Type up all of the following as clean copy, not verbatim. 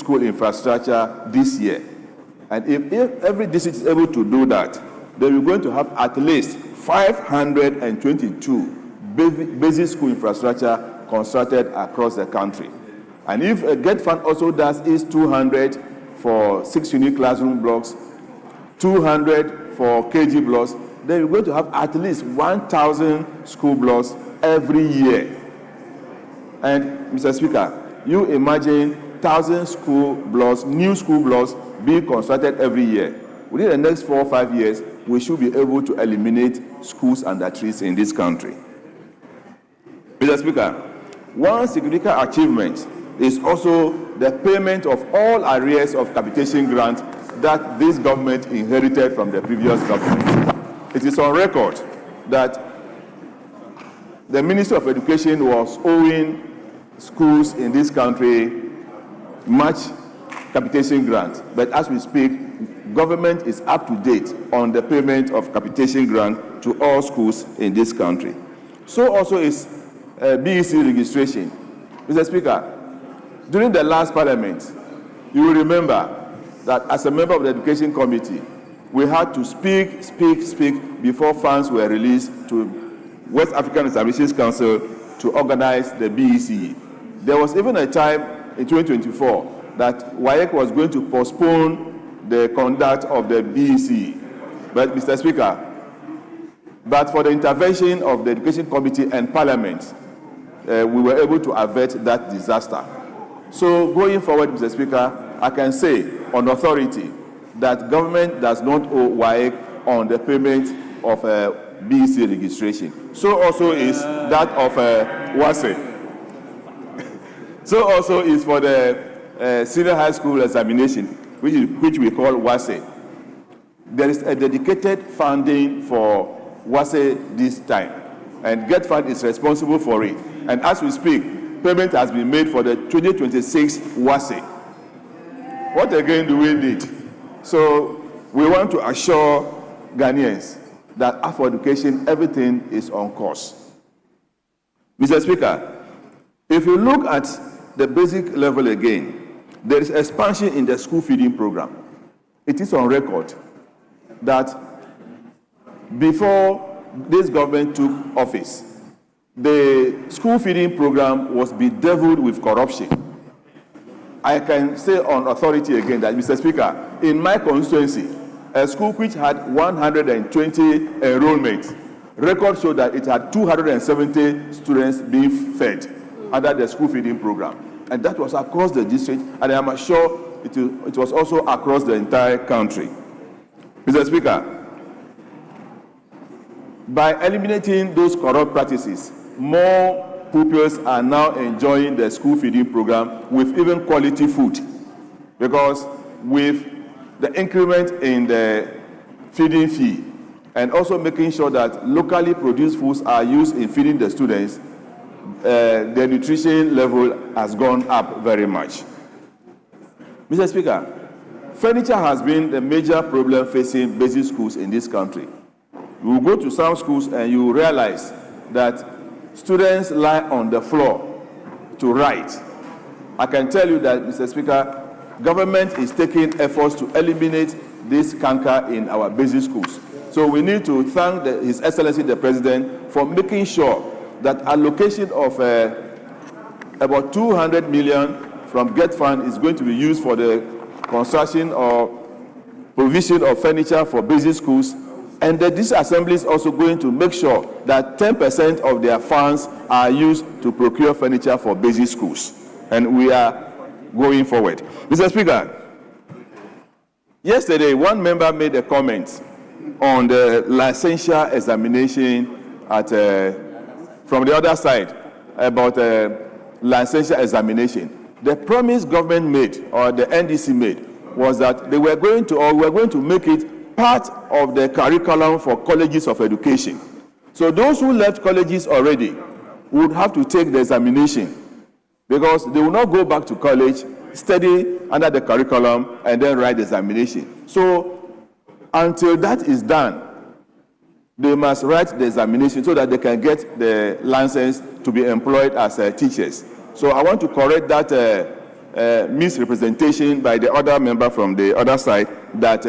school infrastructure this year. And if every district is able to do that, then we're going to have at least 522 basic school infrastructure constructed across the country. And if a GET fund also does is 200 for 6 unique classroom blocks, 200 for KG blocks, then we're going to have at least 1,000 school blocks every year. And Mr. Speaker, you imagine 1,000 school blocks, new school blocks being constructed every year. Within the next 4 or 5 years, we should be able to eliminate schools under trees in this country. Mr. Speaker, one significant achievement is also the payment of all arrears of capitation grants that this government inherited from the previous government. It is on record that the Ministry of Education was owing schools in this country much capitation grant. But as we speak, government is up to date on the payment of capitation grant to all schools in this country. So also is BEC registration. Mr. Speaker, during the last parliament, you will remember that as a member of the Education Committee, we had to speak before funds were released to West African Examinations Council to organize the BEC. There was even a time in 2024 that WAEC was going to postpone the conduct of the BEC. But, Mr. Speaker, but for the intervention of the Education Committee and Parliament, we were able to avert that disaster. So going forward, Mr. Speaker, I can say on authority that government does not owe WAEC on the payment of BEC registration. So also is that of WASE. So also is for the senior high school examination, which we call WASE. There is a dedicated funding for WASE this time, and GET Fund is responsible for it. And as we speak, payment has been made for the 2026 WASE. What again do we need? So we want to assure Ghanaians that after education, everything is on course. Mr. Speaker, if you look at the basic level again, there is expansion in the school feeding program. It is on record that before this government took office, the school feeding program was bedeviled with corruption. I can say on authority again that, Mr. Speaker, in my constituency, a school which had 120 enrollments, records show that it had 270 students being fed under the school feeding program. And that was across the district, and I am sure it was also across the entire country. Mr. Speaker, by eliminating those corrupt practices, more pupils are now enjoying the school feeding program with even quality food, because with the increment in the feeding fee and also making sure that locally produced foods are used in feeding the students, the nutrition level has gone up very much. Mr. Speaker, furniture has been the major problem facing basic schools in this country. You will go to some schools and you will realize that students lie on the floor to write. I can tell you that, Mr. Speaker, government is taking efforts to eliminate this canker in our basic schools. So we need to thank His Excellency the President for making sure that allocation of about 200 million from GET Fund is going to be used for the construction or provision of furniture for basic schools. And that this assembly is also going to make sure that 10% of their funds are used to procure furniture for basic schools. And we are going forward. Mr. Speaker, yesterday one member made a comment on the licensure examination at, from the other side about licensure examination. The promise government made, or the NDC made, was that they were going to, or were going to make it part of the curriculum for colleges of education. So those who left colleges already would have to take the examination, because they will not go back to college, study under the curriculum, and then write the examination. So until that is done, they must write the examination so that they can get the license to be employed as teachers. So I want to correct that misrepresentation by the other member from the other side that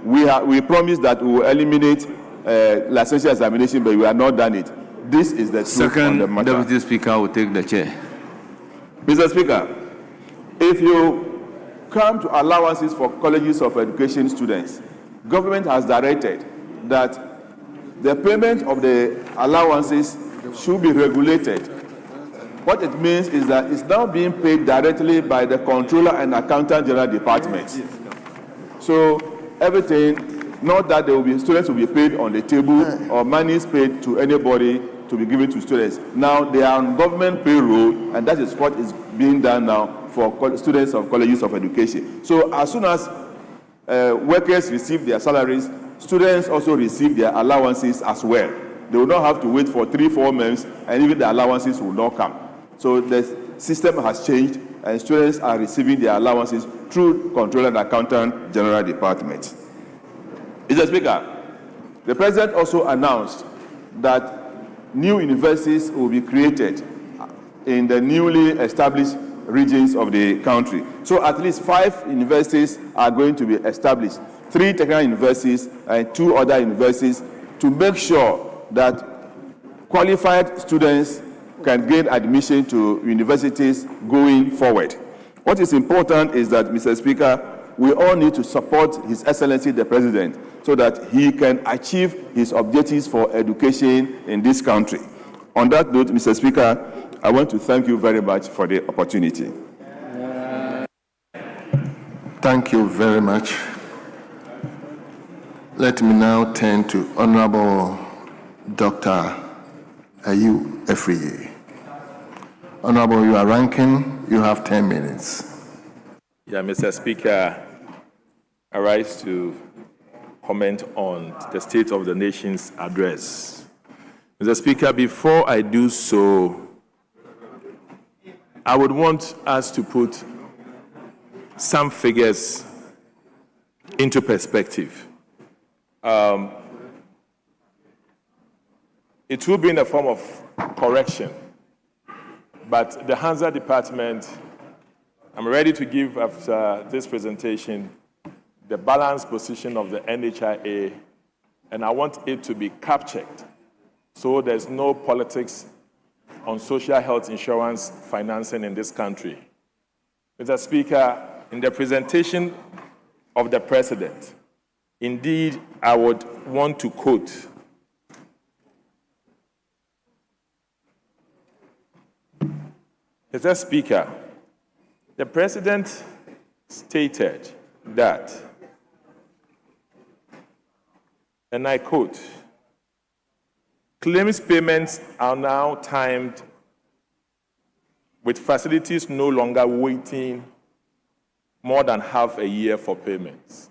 we promised that we will eliminate licensure examination, but we have not done it. This is the truth on the matter. Second Deputy Speaker will take the chair. Mr. Speaker, if you come to allowances for colleges of education students, government has directed that the payment of the allowances should be regulated. What it means is that it's now being paid directly by the Controller and Accountant General Departments. So everything, not that students will be paid on the table or money is paid to anybody to be given to students. Now they are on government payroll, and that is what is being done now for students of colleges of education. So as soon as workers receive their salaries, students also receive their allowances as well. They will not have to wait for 3-4 months, and even the allowances will not come. So the system has changed, and students are receiving their allowances through Controller and Accountant General Department. Mr. Speaker, the President also announced that new universities will be created in the newly established regions of the country. So at least 5 universities are going to be established, 3 technical universities and 2 other universities, to make sure that qualified students can gain admission to universities going forward. What is important is that, Mr. Speaker, we all need to support His Excellency the President so that he can achieve his objectives for education in this country. On that note, Mr. Speaker, I want to thank you very much for the opportunity. Thank you very much. Let me now turn to Honorable Dr. Ayu Efriye. Honorable, you are ranking. You have 10 minutes. Yeah, Mr. Speaker, I rise to comment on the State of the Nation's address. Mr. Speaker, before I do so, I would want us to put some figures into perspective. It will be in the form of correction, but the Hansa Department, I'm ready to give after this presentation the balanced position of the NHIA, and I want it to be captured so there's no politics on social health insurance financing in this country. Mr. Speaker, in the presentation of the President, indeed, I would want to quote Mr. Speaker, the President stated that, and I quote, claims payments are now timed with facilities no longer waiting more than half a year for payments.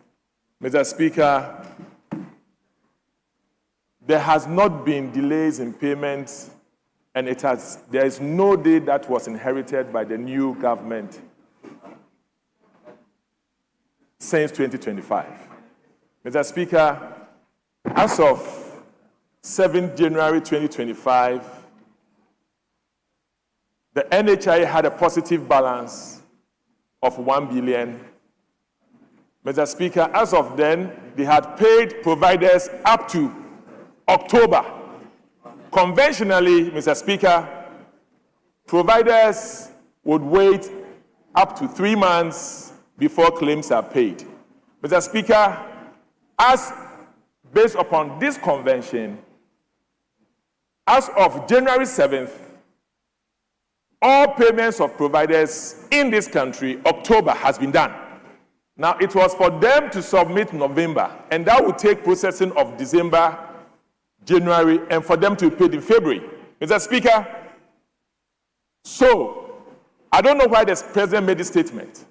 Mr. Speaker, there has not been delays in payments, and there is no day that was inherited by the new government since 2025. Mr. Speaker, as of 7 January 2025, the NHIA had a positive balance of 1 billion. Mr. Speaker, as of then, they had paid providers up to October. Conventionally, Mr. Speaker, providers would wait up to 3 months before claims are paid. Mr. Speaker, as based upon this convention, as of January 7th, all payments of providers in this country, October, has been done. Now, it was for them to submit November, and that would take processing of December, January, and for them to be paid in February. Mr. Speaker, so I don't know why the President made this statement.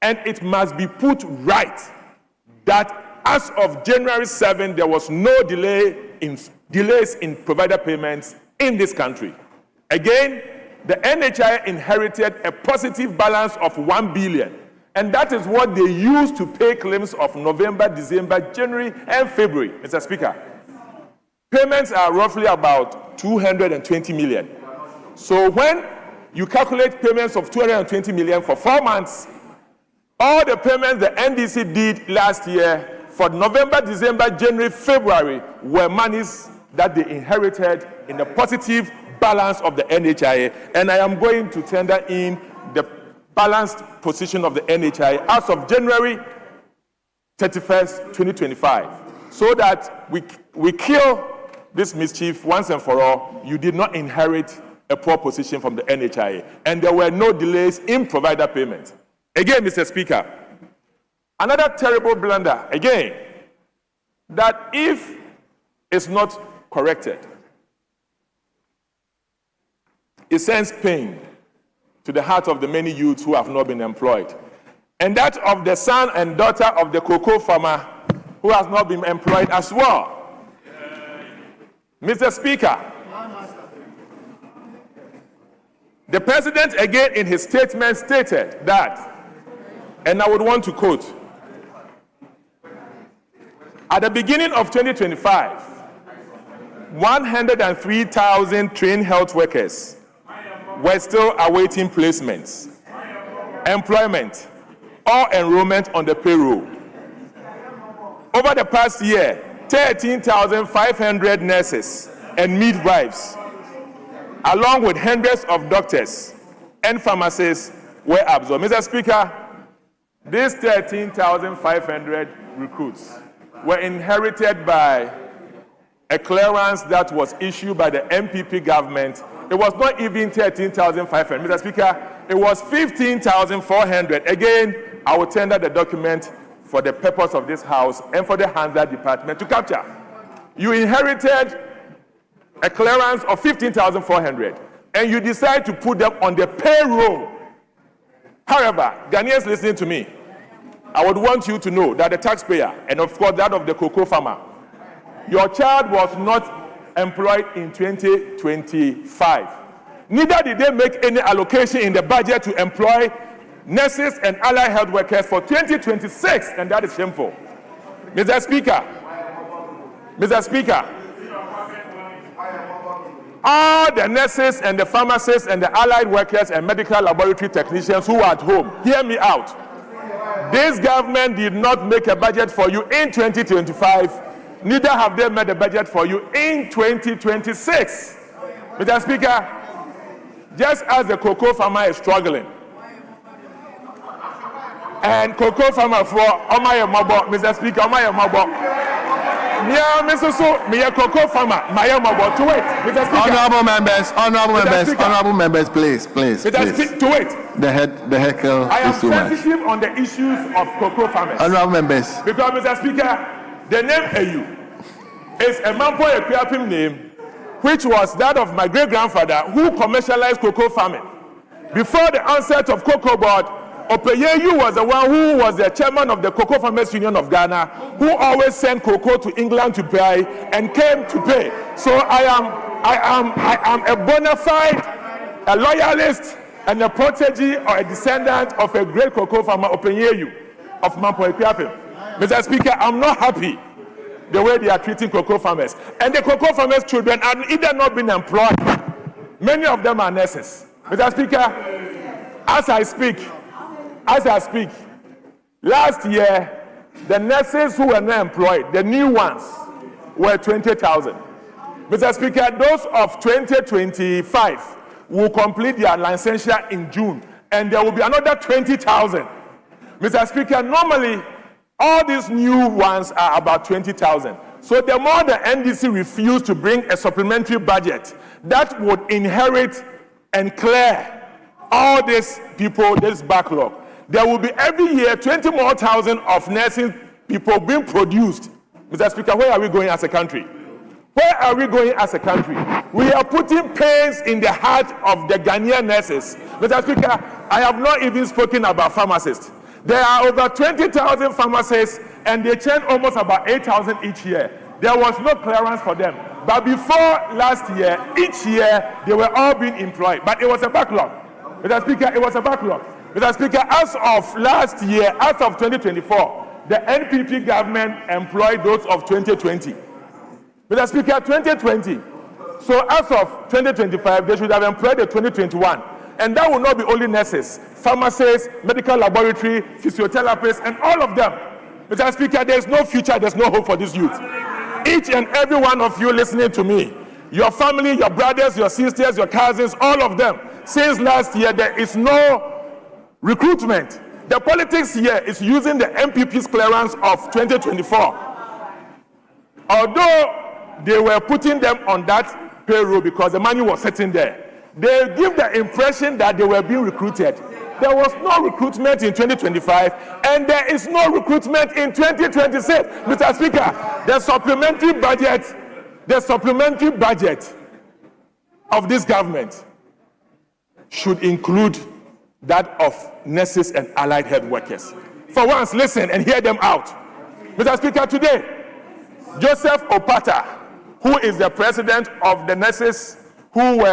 And it must be put right that as of January 7, there was no delays in provider payments in this country. Again, the NHI inherited a positive balance of 1 billion. And that is what they used to pay claims of November, December, January, and February. Mr. Speaker, payments are roughly about 220 million. So when You calculate payments of 220 million for 4 months. All the payments the NDC did last year for November, December, January, February were monies that they inherited in the positive balance of the NHIA. And I am going to tender in the balanced position of the NHIA as of January 31st, 2025, so that we kill this mischief once and for all. You did not inherit a poor position from the NHIA, and there were no delays in provider payment. Again, Mr. Speaker, another terrible blunder, again, that if it's not corrected, it sends pain to the heart of the many youths who have not been employed, and that of the son and daughter of the cocoa farmer who has not been employed as well. Mr. Speaker, the president again in his statement stated that, and I would want to quote, at the beginning of 2025, 103,000 trained health workers were still awaiting placements, employment, or enrollment on the payroll. Over the past year, 13,500 nurses and midwives, along with hundreds of doctors and pharmacists, were absorbed. Mr. Speaker, these 13,500 recruits were inherited by a clearance that was issued by the MPP government. It was not even 13,500. Mr. Speaker, it was 15,400. Again, I will tender the document for the purpose of this House and for the HANZA department to capture. You inherited a clearance of 15,400, and you decide to put them on the payroll. However, Ghanaians listening to me, I would want you to know that the taxpayer, and of course that of the cocoa farmer, your child was not employed in 2025. Neither did they make any allocation in the budget to employ nurses and allied health workers for 2026, and that is shameful. Mr. Speaker, all the nurses and the pharmacists and the allied workers and medical laboratory technicians who are at home, hear me out. This government did not make a budget for you in 2025, neither have they made a budget for you in 2026. Mr. Speaker, just as the cocoa farmer is struggling, and cocoa farmer for Omaye Mabo, Mr. Speaker, Omaye Mabo. Yeah, Mr. So, me a cocoa farmer, Maya Mabo, to wait, Mr. Speaker. Honorable members, please. Mr. Speaker, to wait. The heckle is too much. I am sensitive on the issues of cocoa farmers. Honorable members. Because, Mr. Speaker, the name AU is a Mampo Equiapim name, which was that of my great-grandfather who commercialized cocoa farming. Before the onset of Cocoa Board, Opeyeyu was the one who was the chairman of the Cocoa Farmers Union of Ghana, who always sent cocoa to England to buy and came to pay. So I am a bona fide, a loyalist, and a protege or a descendant of a great cocoa farmer, Opeyeyu of Mampo Equiapim. Mr. Speaker, I'm not happy the way they are treating cocoa farmers. And the cocoa farmers' children are either not being employed. Many of them are nurses. Mr. Speaker, as I speak, last year, the nurses who were not employed, the new ones, were 20,000. Mr. Speaker, those of 2025 will complete their licensure in June, and there will be another 20,000. Mr. Speaker, normally, all these new ones are about 20,000. So the more the NDC refused to bring a supplementary budget that would inherit and clear all these people, this backlog, there will be every year 20 more thousand of nursing people being produced. Mr. Speaker, where are we going as a country? Where are we going as a country? We are putting pains in the heart of the Ghanaian nurses. Mr. Speaker, I have not even spoken about pharmacists. There are over 20,000 pharmacists, and they churn almost about 8,000 each year. There was no clearance for them. But before last year, each year, they were all being employed. But it was a backlog. Mr. Speaker, it was a backlog. Mr. Speaker, as of last year, as of 2024, the NPP government employed those of 2020. Mr. Speaker, 2020. So as of 2025, they should have employed the 2021. And that will not be only nurses, pharmacists, medical laboratory, physiotherapists, and all of them. Mr. Speaker, there's no future, there's no hope for this youth. Each and every one of you listening to me, your family, your brothers, your sisters, your cousins, all of them, since last year, there is no recruitment. The politics here is using the MPP's clearance of 2024. Although they were putting them on that payroll because the money was sitting there, they give the impression that they were being recruited. There was no recruitment in 2025, and there is no recruitment in 2026. Mr. Speaker, the supplementary budget of this government should include that of nurses and allied health workers. For once, listen and hear them out. Mr. Speaker, today, Joseph Opata, who is the president of the nurses who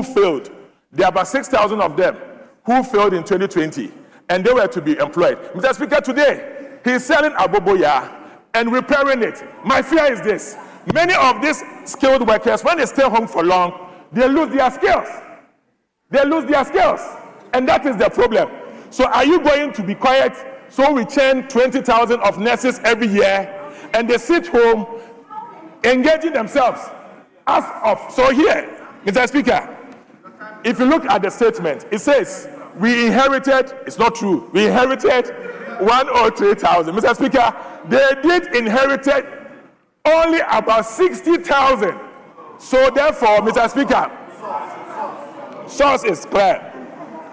failed, there are about 6,000 of them who failed in 2020, and they were to be employed. Mr. Speaker, today, he is selling aboboya and repairing it. My fear is this: many of these skilled workers, when they stay home for long, they lose their skills. They lose their skills, and that is the problem. So are you going to be quiet so we churn 20,000 of nurses every year, and they sit home engaging themselves as of? So here, Mr. Speaker, if you look at the statement, it says, we inherited, it's not true, we inherited 103,000. Mr. Speaker, they did inherited only about 60,000. So therefore, Mr. Speaker, source is clear.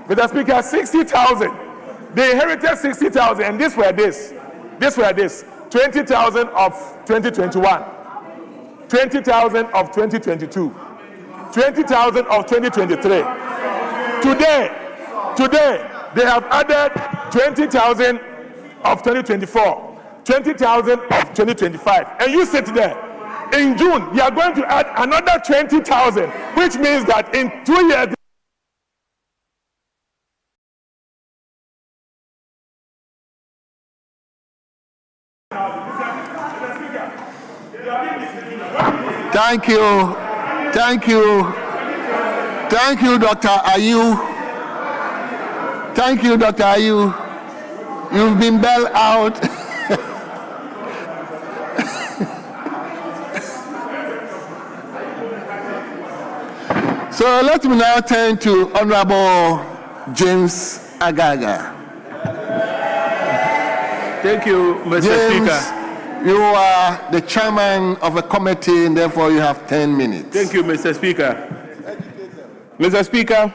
Mr. Speaker, 60,000. They inherited 60,000, and these were 20,000 of 2021, 20,000 of 2022, 20,000 of 2023. Today, they have added 20,000 of 2024, 20,000 of 2025. And you sit there. In June, you are going to add another 20,000, which means that in 2 years, Thank you, Dr. Ayu. Thank you, Dr. Ayu. You've been bailed out. So let me now turn to Honorable James Agaga. Thank you, Mr. James, Speaker. you are the chairman of a committee, and therefore you have 10 minutes. Thank you, Mr. Speaker. Mr. Speaker,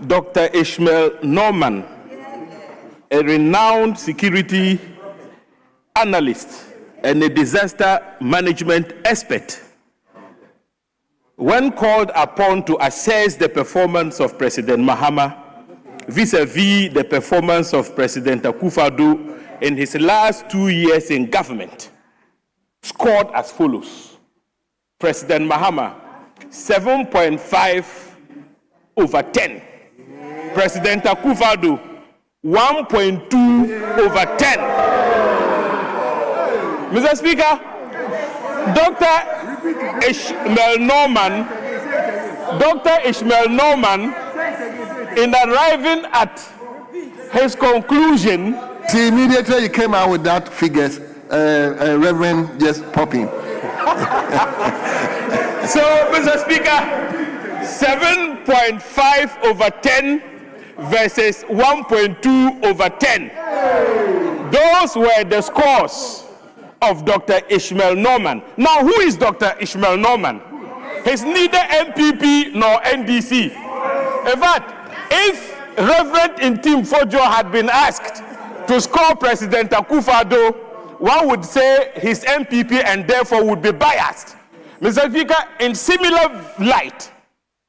Dr. Ishmael Norman, a renowned security analyst and a disaster management expert, when called upon to assess the performance of President Mahama vis-a-vis the performance of President Akufo-Addo in his last 2 years in government, scored as follows. President Mahama, 7.5 over 10. President Akufo-Addo, 1.2 over 10. Mr. Speaker, Dr. Ishmael Norman, in arriving at his conclusion, See, immediately you came out with that figures, Reverend just popping. So, Mr. Speaker, 7.5 over 10 versus 1.2 over 10. Those were the scores of Dr. Ishmael Norman. Now, who is Dr. Ishmael Norman? He's neither MPP nor NDC. In fact, if Reverend Intim Fojo had been asked to score President Akufo-Addo, one would say he's MPP and therefore would be biased. Mr. Speaker, in similar light,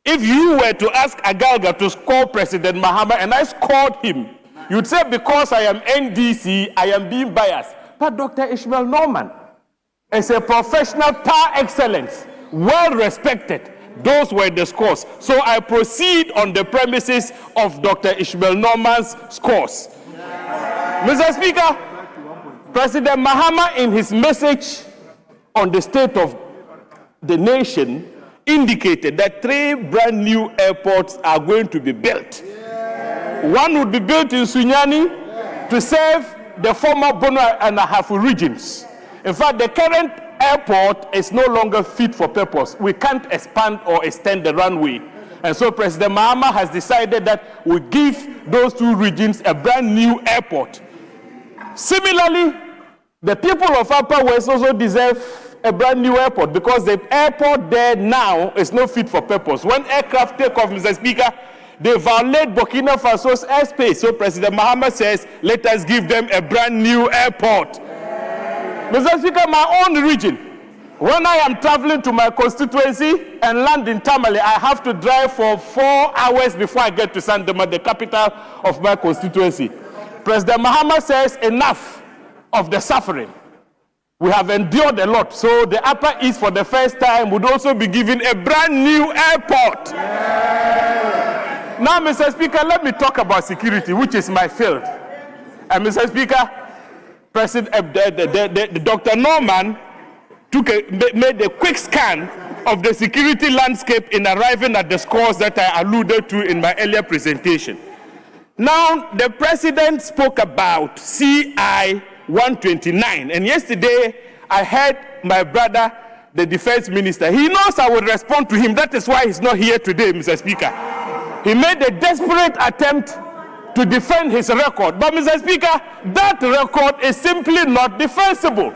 if you were to ask Agalga to score President Mahama and I scored him, you'd say because I am NDC, I am being biased. But Dr. Ishmael Norman is a professional par excellence, well respected. Those were the scores. So I proceed on the premises of Dr. Ishmael Norman's scores. Mr. Speaker, President Mahama, in his message on the state of the nation, indicated that 3 brand new airports are going to be built. One would be built in Sunyani to serve the former Bono and Ahafu regions. In fact, the current airport is no longer fit for purpose. We can't expand or extend the runway. And so President Mahama has decided that we give those 2 regions a brand new airport. Similarly, the people of Upper West also deserve a brand new airport because the airport there now is not fit for purpose. When aircraft take off, Mr. Speaker, they violate Burkina Faso's airspace. So President Mahama says, let us give them a brand new airport. Mr. Speaker, my own region, when I am traveling to my constituency and land in Tamale, I have to drive for 4 hours before I get to Sandema, the capital of my constituency. President Mahama says, enough of the suffering. We have endured a lot. So the Upper East, for the first time, would also be given a brand new airport. Now, Mr. Speaker, let me talk about security, which is my field. And Mr. Speaker, Dr. Norman made a quick scan of the security landscape in arriving at the scores that I alluded to in my earlier presentation. Now, the president spoke about CI 129, and yesterday I heard my brother, the defense minister. He knows I will respond to him. That is why he's not here today, Mr. Speaker. He made a desperate attempt to defend his record. But, Mr. Speaker, that record is simply not defensible.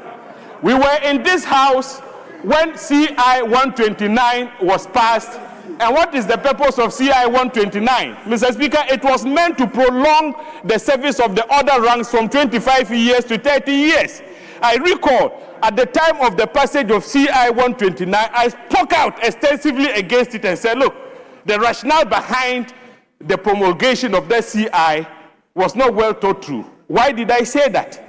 We were in this house when CI 129 was passed. And what is the purpose of CI 129? Mr. Speaker, it was meant to prolong the service of the other ranks from 25 years to 30 years. I recall at the time of the passage of CI 129, I spoke out extensively against it and said, look, the rationale behind the promulgation of the CI was not well thought through. Why did I say that?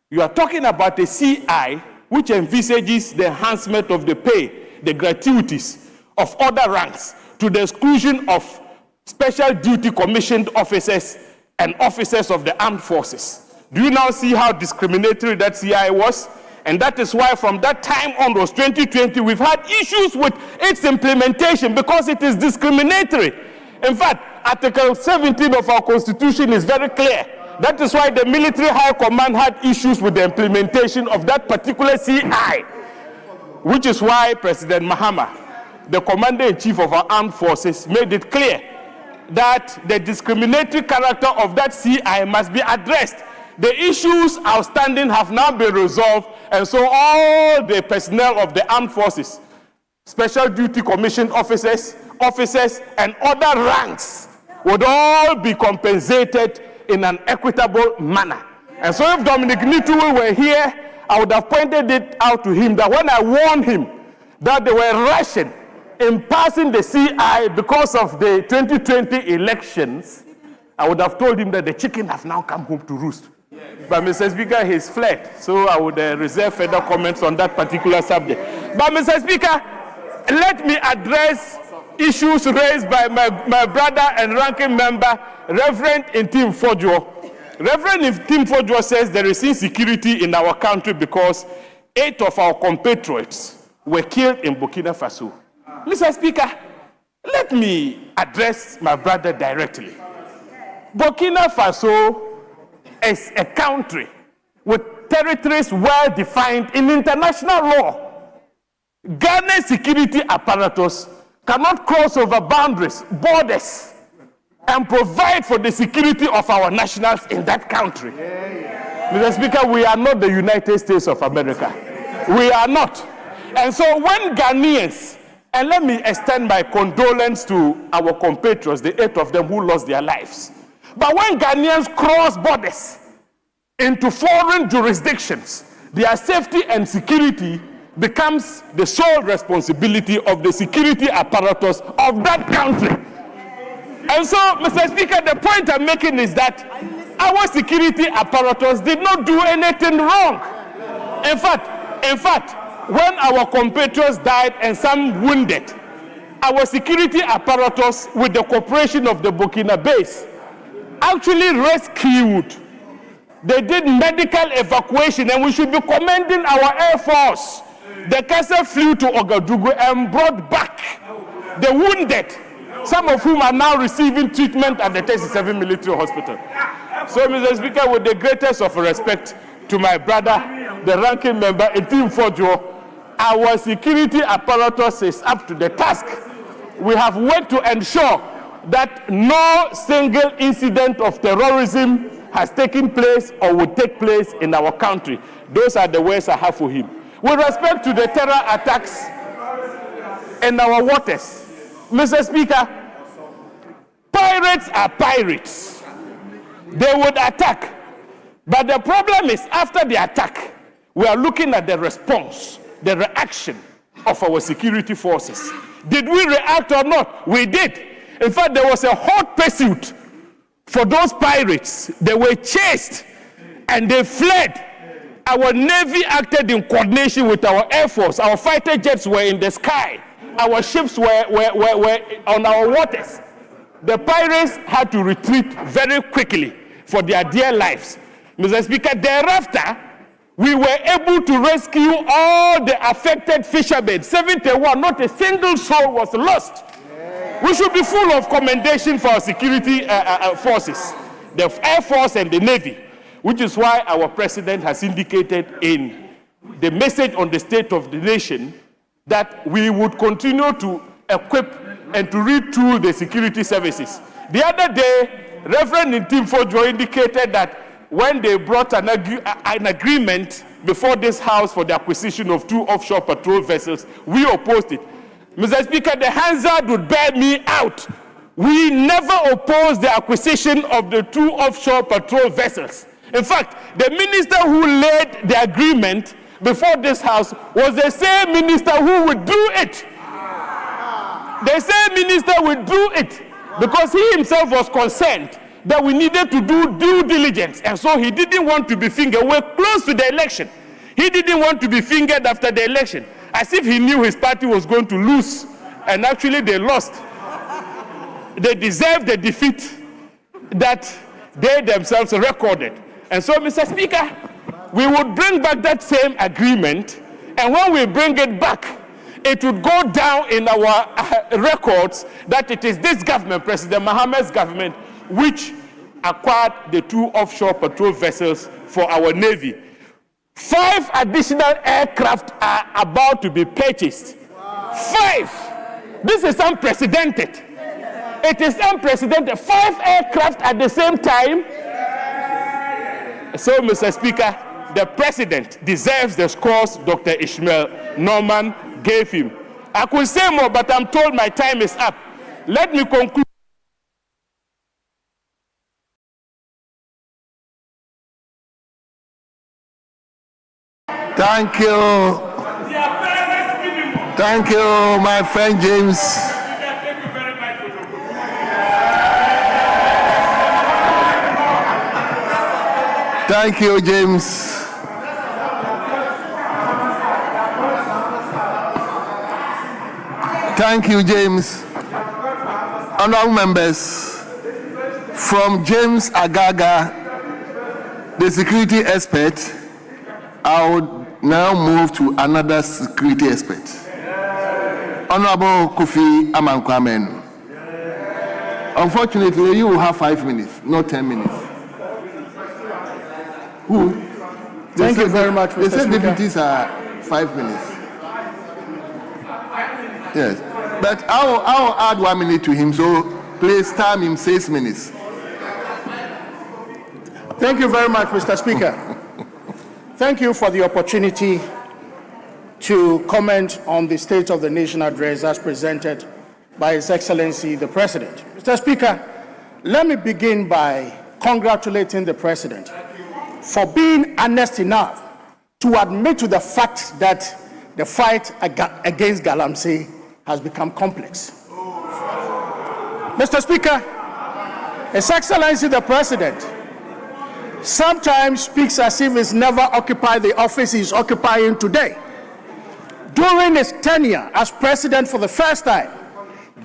You are talking about a CI which envisages the enhancement of the pay, the gratuities of other ranks to the exclusion of special duty commissioned officers and officers of the armed forces. Do you now see how discriminatory that CI was? And that is why from that time onwards, 2020, we've had issues with its implementation because it is discriminatory. In fact, Article 17 of our Constitution is very clear. That is why the military high command had issues with the implementation of that particular CI, which is why President Mahama, the commander-in-chief of our armed forces, made it clear that the discriminatory character of that CI must be addressed. The issues outstanding have now been resolved, and so all the personnel of the armed forces, special duty commissioned officers, and other ranks would all be compensated in an equitable manner. And so if Dominic Nitue were here, I would have pointed it out to him that when I warned him that they were rushing in passing the CI because of the 2020 elections, I would have told him that the chicken have now come home to roost. But Mr. Speaker, he's fled, so I would reserve further comments on that particular subject. But Mr. Speaker, let me address issues raised by my brother and ranking member, Reverend Intim Fojo. Reverend Intim Fojo says there is insecurity in our country because 8 of our compatriots were killed in Burkina Faso. Mr. Speaker, let me address my brother directly. Burkina Faso is a country with territories well defined in international law. Ghana's security apparatus cannot cross over boundaries, borders, and provide for the security of our nationals in that country. Mr. Speaker, we are not the United States of America. We are not. And so when Ghanaians, and let me extend my condolence to our compatriots, the 8 of them who lost their lives. But when Ghanaians cross borders into foreign jurisdictions, their safety and security becomes the sole responsibility of the security apparatus of that country. And so, Mr. Speaker, the point I'm making is that our security apparatus did not do anything wrong. In fact, when our compatriots died and some wounded, our security apparatus, with the cooperation of the Burkinabés, actually rescued. They did medical evacuation, and we should be commending our Air Force. The Kasa flew to Ouagadougou and brought back the wounded, some of whom are now receiving treatment at the 37 Military Hospital. So, Mr. Speaker, with the greatest of respect to my brother, the ranking member, Etim Fojo, our security apparatus is up to the task. We have worked to ensure that no single incident of terrorism has taken place or will take place in our country. Those are the words I have for him. With respect to the terror attacks in our waters, Mr. Speaker, pirates are pirates. They would attack. But the problem is, after the attack, we are looking at the response, the reaction of our security forces. Did we react or not? We did. In fact, there was a hot pursuit for those pirates. They were chased and they fled. Our Navy acted in coordination with our Air Force. Our fighter jets were in the sky. Our ships were on our waters. The pirates had to retreat very quickly for their dear lives. Mr. Speaker, thereafter, we were able to rescue all the affected fishermen. 71, not a single soul was lost. We should be full of commendation for our security forces, the Air Force and the Navy, which is why our president has indicated in the message on the State of the Nation that we would continue to equip and to retool the security services. The other day, Reverend Ntim Fojo indicated that when they brought an agreement before this House for the acquisition of 2 offshore patrol vessels, we opposed it. Mr. Speaker, the Hansard would bear me out. We never opposed the acquisition of the 2 offshore patrol vessels. In fact, the minister who led the agreement before this House was the same minister who would do it. The same minister would do it because he himself was concerned that we needed to do due diligence, and so he didn't want to be fingered. We're close to the election. He didn't want to be fingered after the election, as if he knew his party was going to lose, and actually they lost. They deserved the defeat that they themselves recorded. And so, Mr. Speaker, we would bring back that same agreement, and when we bring it back, it would go down in our records that it is this government, President Mohammed's government, which acquired the 2 offshore patrol vessels for our Navy. 5 additional aircraft are about to be purchased. 5! This is unprecedented. It is unprecedented. 5 aircraft at the same time. So, Mr. Speaker, the President deserves the scores Dr. Ishmael Norman gave him. I could say more, but I'm told my time is up. Let me conclude. Thank you. Thank you, my friend James. Thank you, James. Thank you, James. Honorable members, from James Agaga, the security expert, I would now move to another security expert. Honorable Kofi Amankwamenu. Unfortunately, you will have 5 minutes, not 10 minutes. Who? Thank you very much, Mr. They said Speaker. deputies are 5 minutes. Yes, but I'll add 1 minute to him, so please time him 6 minutes. Thank you very much, Mr. Speaker. Thank you for the opportunity to comment on the State of the Nation address as presented by His Excellency the President. Mr. Speaker, let me begin by congratulating the President for being honest enough to admit to the fact that the fight against Galamsey has become complex. Mr. Speaker, His Excellency the President sometimes speaks as if he's never occupied the office he's occupying today. During his tenure as president for the first time,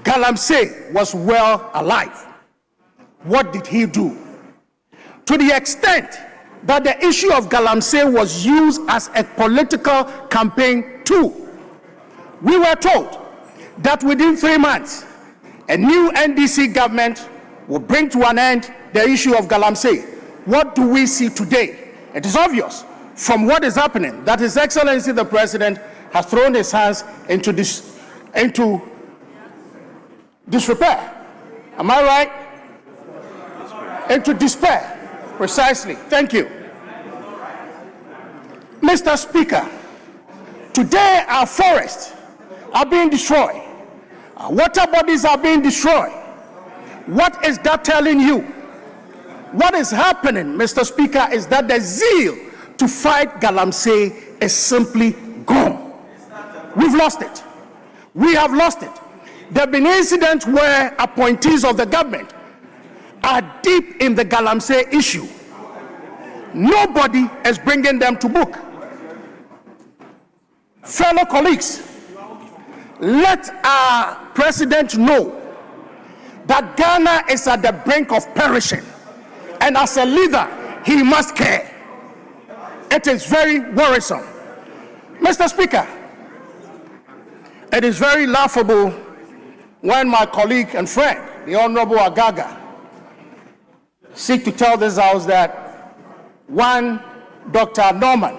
Galamsey was well alive. What did he do? To the extent that the issue of Galamsey was used as a political campaign tool. We were told that within 3 months, a new NDC government will bring to an end the issue of Galamsey. What do we see today? It is obvious from what is happening that His Excellency the President has thrown his hands into disrepair. Am I right? Into despair. Precisely. Thank you. Mr. Speaker, today our forests are being destroyed. Our water bodies are being destroyed. What is that telling you? What is happening, Mr. Speaker, is that the zeal to fight Galamsey is simply gone. We've lost it. We have lost it. There have been incidents where appointees of the government are deep in the Galamsey issue. Nobody is bringing them to book. Fellow colleagues, let our president know that Ghana is at the brink of perishing, and as a leader, he must care. It is very worrisome. Mr. Speaker, it is very laughable when my colleague and friend, the Honorable Agaga, seek to tell this House that one Dr. Norman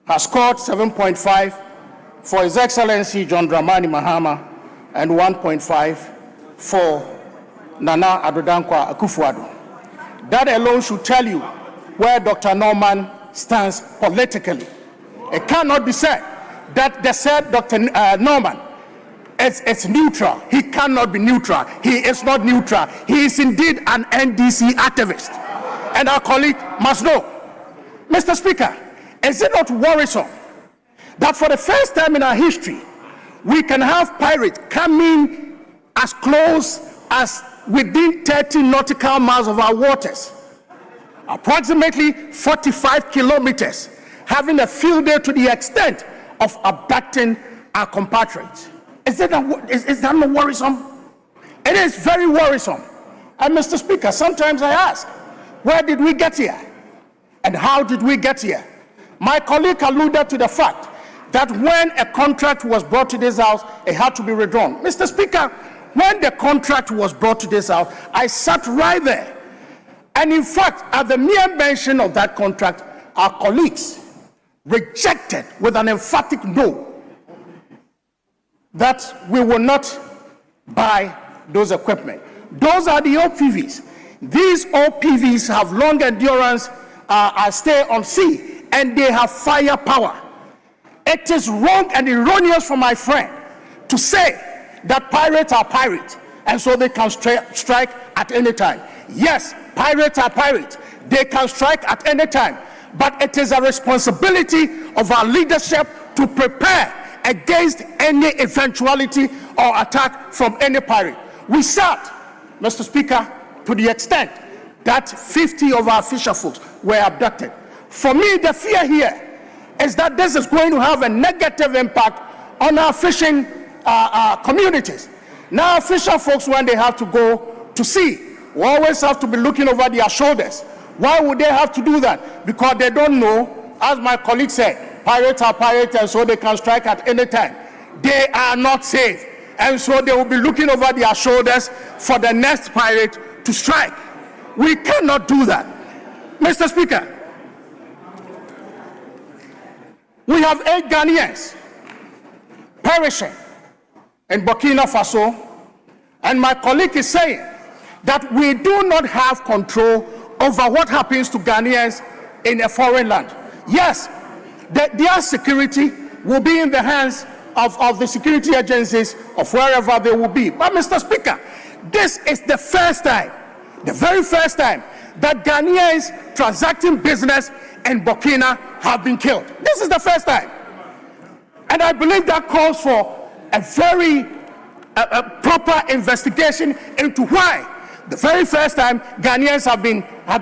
has scored 7.5 for His Excellency John Dramani Mahama and 1.5 for Nana Addo Dankwa Akufo-Addo. That alone should tell you where Dr. Norman stands politically. It cannot be said that they said Dr. Norman is neutral. He cannot be neutral. He is not neutral. He is indeed an NDC activist. And our colleague must know. Mr. Speaker, is it not worrisome that for the first time in our history, we can have pirates coming as close as within 30 nautical miles of our waters, approximately 45 kilometers, having a field day to the extent of abducting our compatriots? Is that not worrisome? It is very worrisome. And Mr. Speaker, sometimes I ask, where did we get here? And how did we get here? My colleague alluded to the fact that when a contract was brought to this House, it had to be withdrawn. Mr. Speaker, when the contract was brought to this House, I sat right there. And in fact, at the mere mention of that contract, our colleagues rejected with an emphatic no that we will not buy those equipment. Those are the OPVs. These OPVs have long endurance, stay on sea, and they have firepower. It is wrong and erroneous for my friend to say that pirates are pirates, and so they can strike at any time. Yes, pirates are pirates. They can strike at any time. But it is a responsibility of our leadership to prepare against any eventuality or attack from any pirate. We sat, Mr. Speaker, to the extent that 50 of our fisher folks were abducted. For me, the fear here is that this is going to have a negative impact on our fishing communities. Now, fisher folks, when they have to go to sea, we always have to be looking over their shoulders. Why would they have to do that? Because they don't know, as my colleague said, pirates are pirates, and so they can strike at any time. They are not safe, and so they will be looking over their shoulders for the next pirate to strike. We cannot do that. Mr. Speaker, we have 8 Ghanaians perishing in Burkina Faso, and my colleague is saying that we do not have control over what happens to Ghanaians in a foreign land. Yes, their security will be in the hands of the security agencies of wherever they will be. But Mr. Speaker, this is the first time, the very first time, that Ghanaians transacting business in Burkina have been killed. This is the first time. And I believe that calls for a very proper investigation into why the very first time Ghanaians have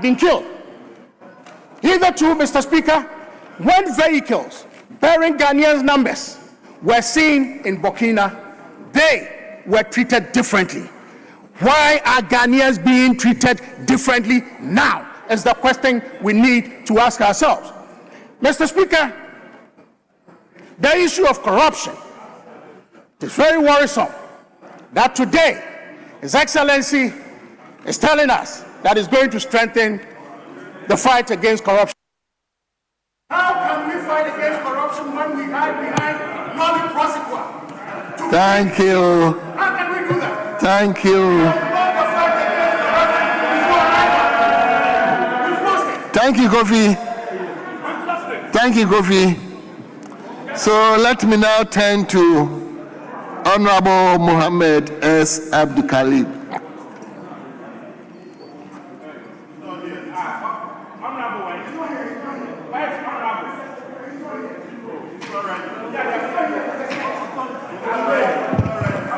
been killed. Hitherto, Mr. Speaker, when vehicles bearing Ghanaians' numbers were seen in Burkina, they were treated differently. Why are Ghanaians being treated differently now? Is the question we need to ask ourselves. Mr. Speaker, the issue of corruption It's very worrisome that today His Excellency is telling us that it's going to strengthen the fight against corruption. How can we fight against corruption when we hide behind non-prosecutor? Thank you. How can we do that? Thank you. Thank you, Kofi. Thank you, Kofi. So let me now turn to Honorable Mohammed S. Abdul Khalid.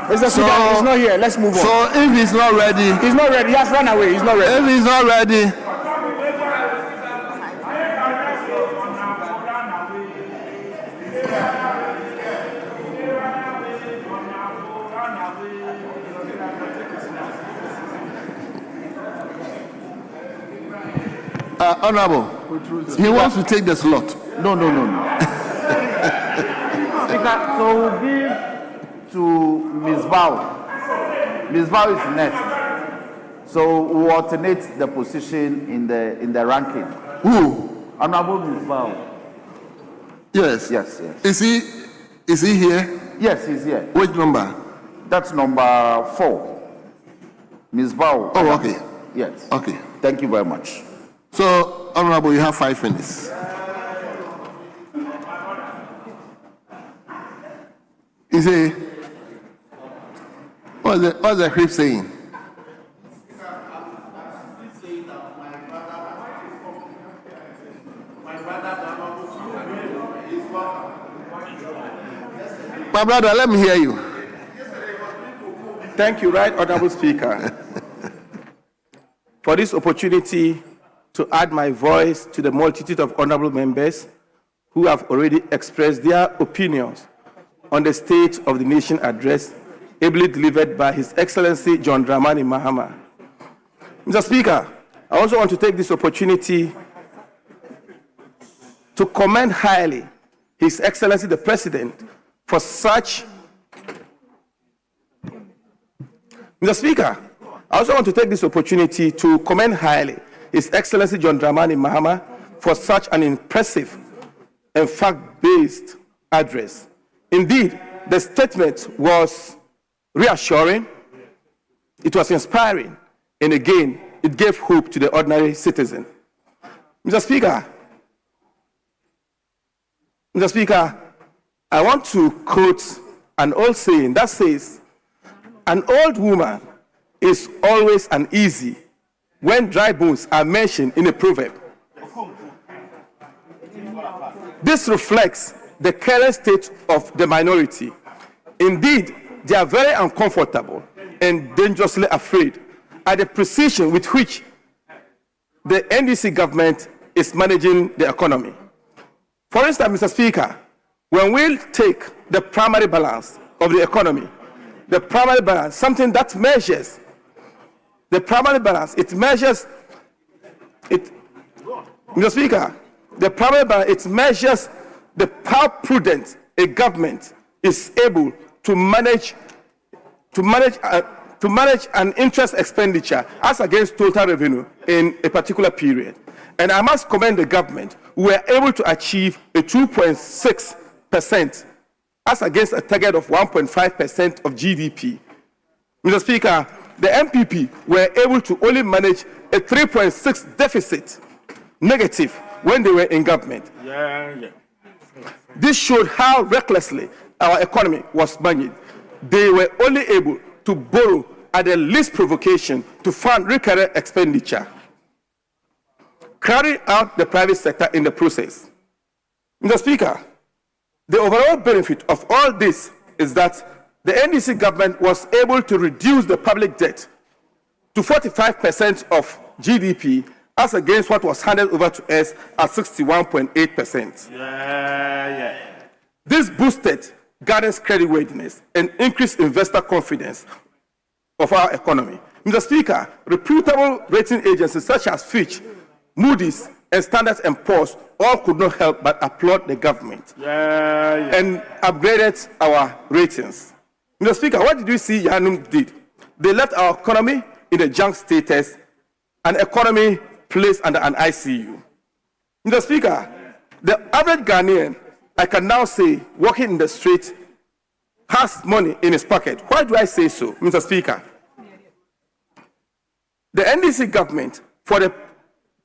Mr. Speaker, he's not here. Let's move on. So if he's not ready, He's not ready. He has run away. He's not ready. if he's not ready, Honorable, he wants to take the slot. No. Speaker, so we'll give to Ms. Bao. Ms. Bao is next. So we'll alternate the position in the ranking. Who? Honorable Ms. Bao. Yes. Yes. Is he here? Yes, he's here. Which number? That's number 4. Ms. Bao. Oh, okay. Yes. Okay. Thank you very much. So, Honorable, you have 5 minutes. You say, what's the script saying? My brother, let me hear you. Thank you, Right Honorable Speaker, for this opportunity to add my voice to the multitude of honorable members who have already expressed their opinions on the State of the Nation address ably delivered by His Excellency John Dramani Mahama. Mr. Speaker, I also want to take this opportunity to commend highly His Excellency the President for such. Mr. Speaker, I also want to take this opportunity to commend highly His Excellency John Dramani Mahama for such an impressive and fact-based address. Indeed, the statement was reassuring, it was inspiring, and again, it gave hope to the ordinary citizen. Mr. Speaker, I want to quote an old saying that says, "An old woman is always uneasy when dry bones are mentioned in a proverb." This reflects the current state of the minority. Indeed, they are very uncomfortable and dangerously afraid at the precision with which the NDC government is managing the economy. For instance, Mr. Speaker, when we take the primary balance of the economy, the primary balance, something that measures, the primary balance, it measures, Mr. Speaker, the primary balance, it measures how prudent a government is able to manage an interest expenditure as against total revenue in a particular period. And I must commend the government who were able to achieve a 2.6% as against a target of 1.5% of GDP. Mr. Speaker, the MPP were able to only manage a 3.6 deficit negative when they were in government. This showed how recklessly our economy was managed. They were only able to borrow at the least provocation to fund recurrent expenditure, carrying out the private sector in the process. Mr. Speaker, the overall benefit of all this is that the NDC government was able to reduce the public debt to 45% of GDP as against what was handed over to us at 61.8%. This boosted Ghana's creditworthiness and increased investor confidence of our economy. Mr. Speaker, reputable rating agencies such as Fitch, Moody's, and Standard & Poor's all could not help but applaud the government and upgraded our ratings. Mr. Speaker, what did we see Yanum did? They left our economy in a junk status, an economy placed under an ICU. Mr. Speaker, the average Ghanaian, I can now say, walking in the street, has money in his pocket. Why do I say so, Mr. Speaker? The NDC government, for the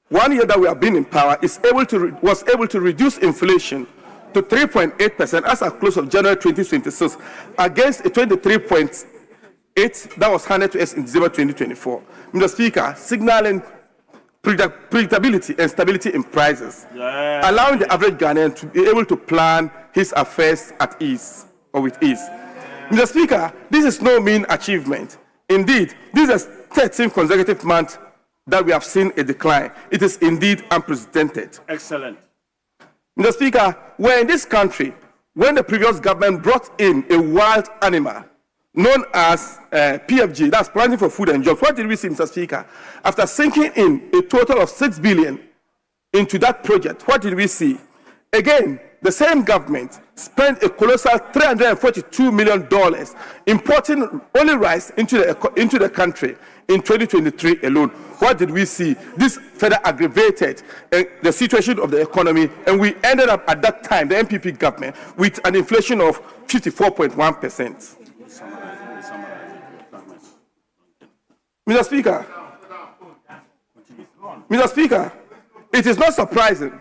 1 year that we have been in power, was able to reduce inflation to 3.8% as at close of January 2026, against a 23.8% that was handed to us in December 2024. Mr. Speaker, signaling predictability and stability in prices, allowing the average Ghanaian to be able to plan his affairs at ease or with ease. Mr. Speaker, this is no mean achievement. Indeed, this is the 13th consecutive month that we have seen a decline. It is indeed unprecedented. Excellent. Mr. Speaker, we're in this country when the previous government brought in a wild animal known as PFG, that's Planting for Food and Jobs. What did we see, Mr. Speaker? After sinking in a total of 6 billion into that project, what did we see? Again, the same government spent a colossal $342 million importing only rice into the country in 2023 alone. What did we see? This further aggravated the situation of the economy, and we ended up at that time, the MPP government, with an inflation of 54.1%. Mr. Speaker, it is not surprising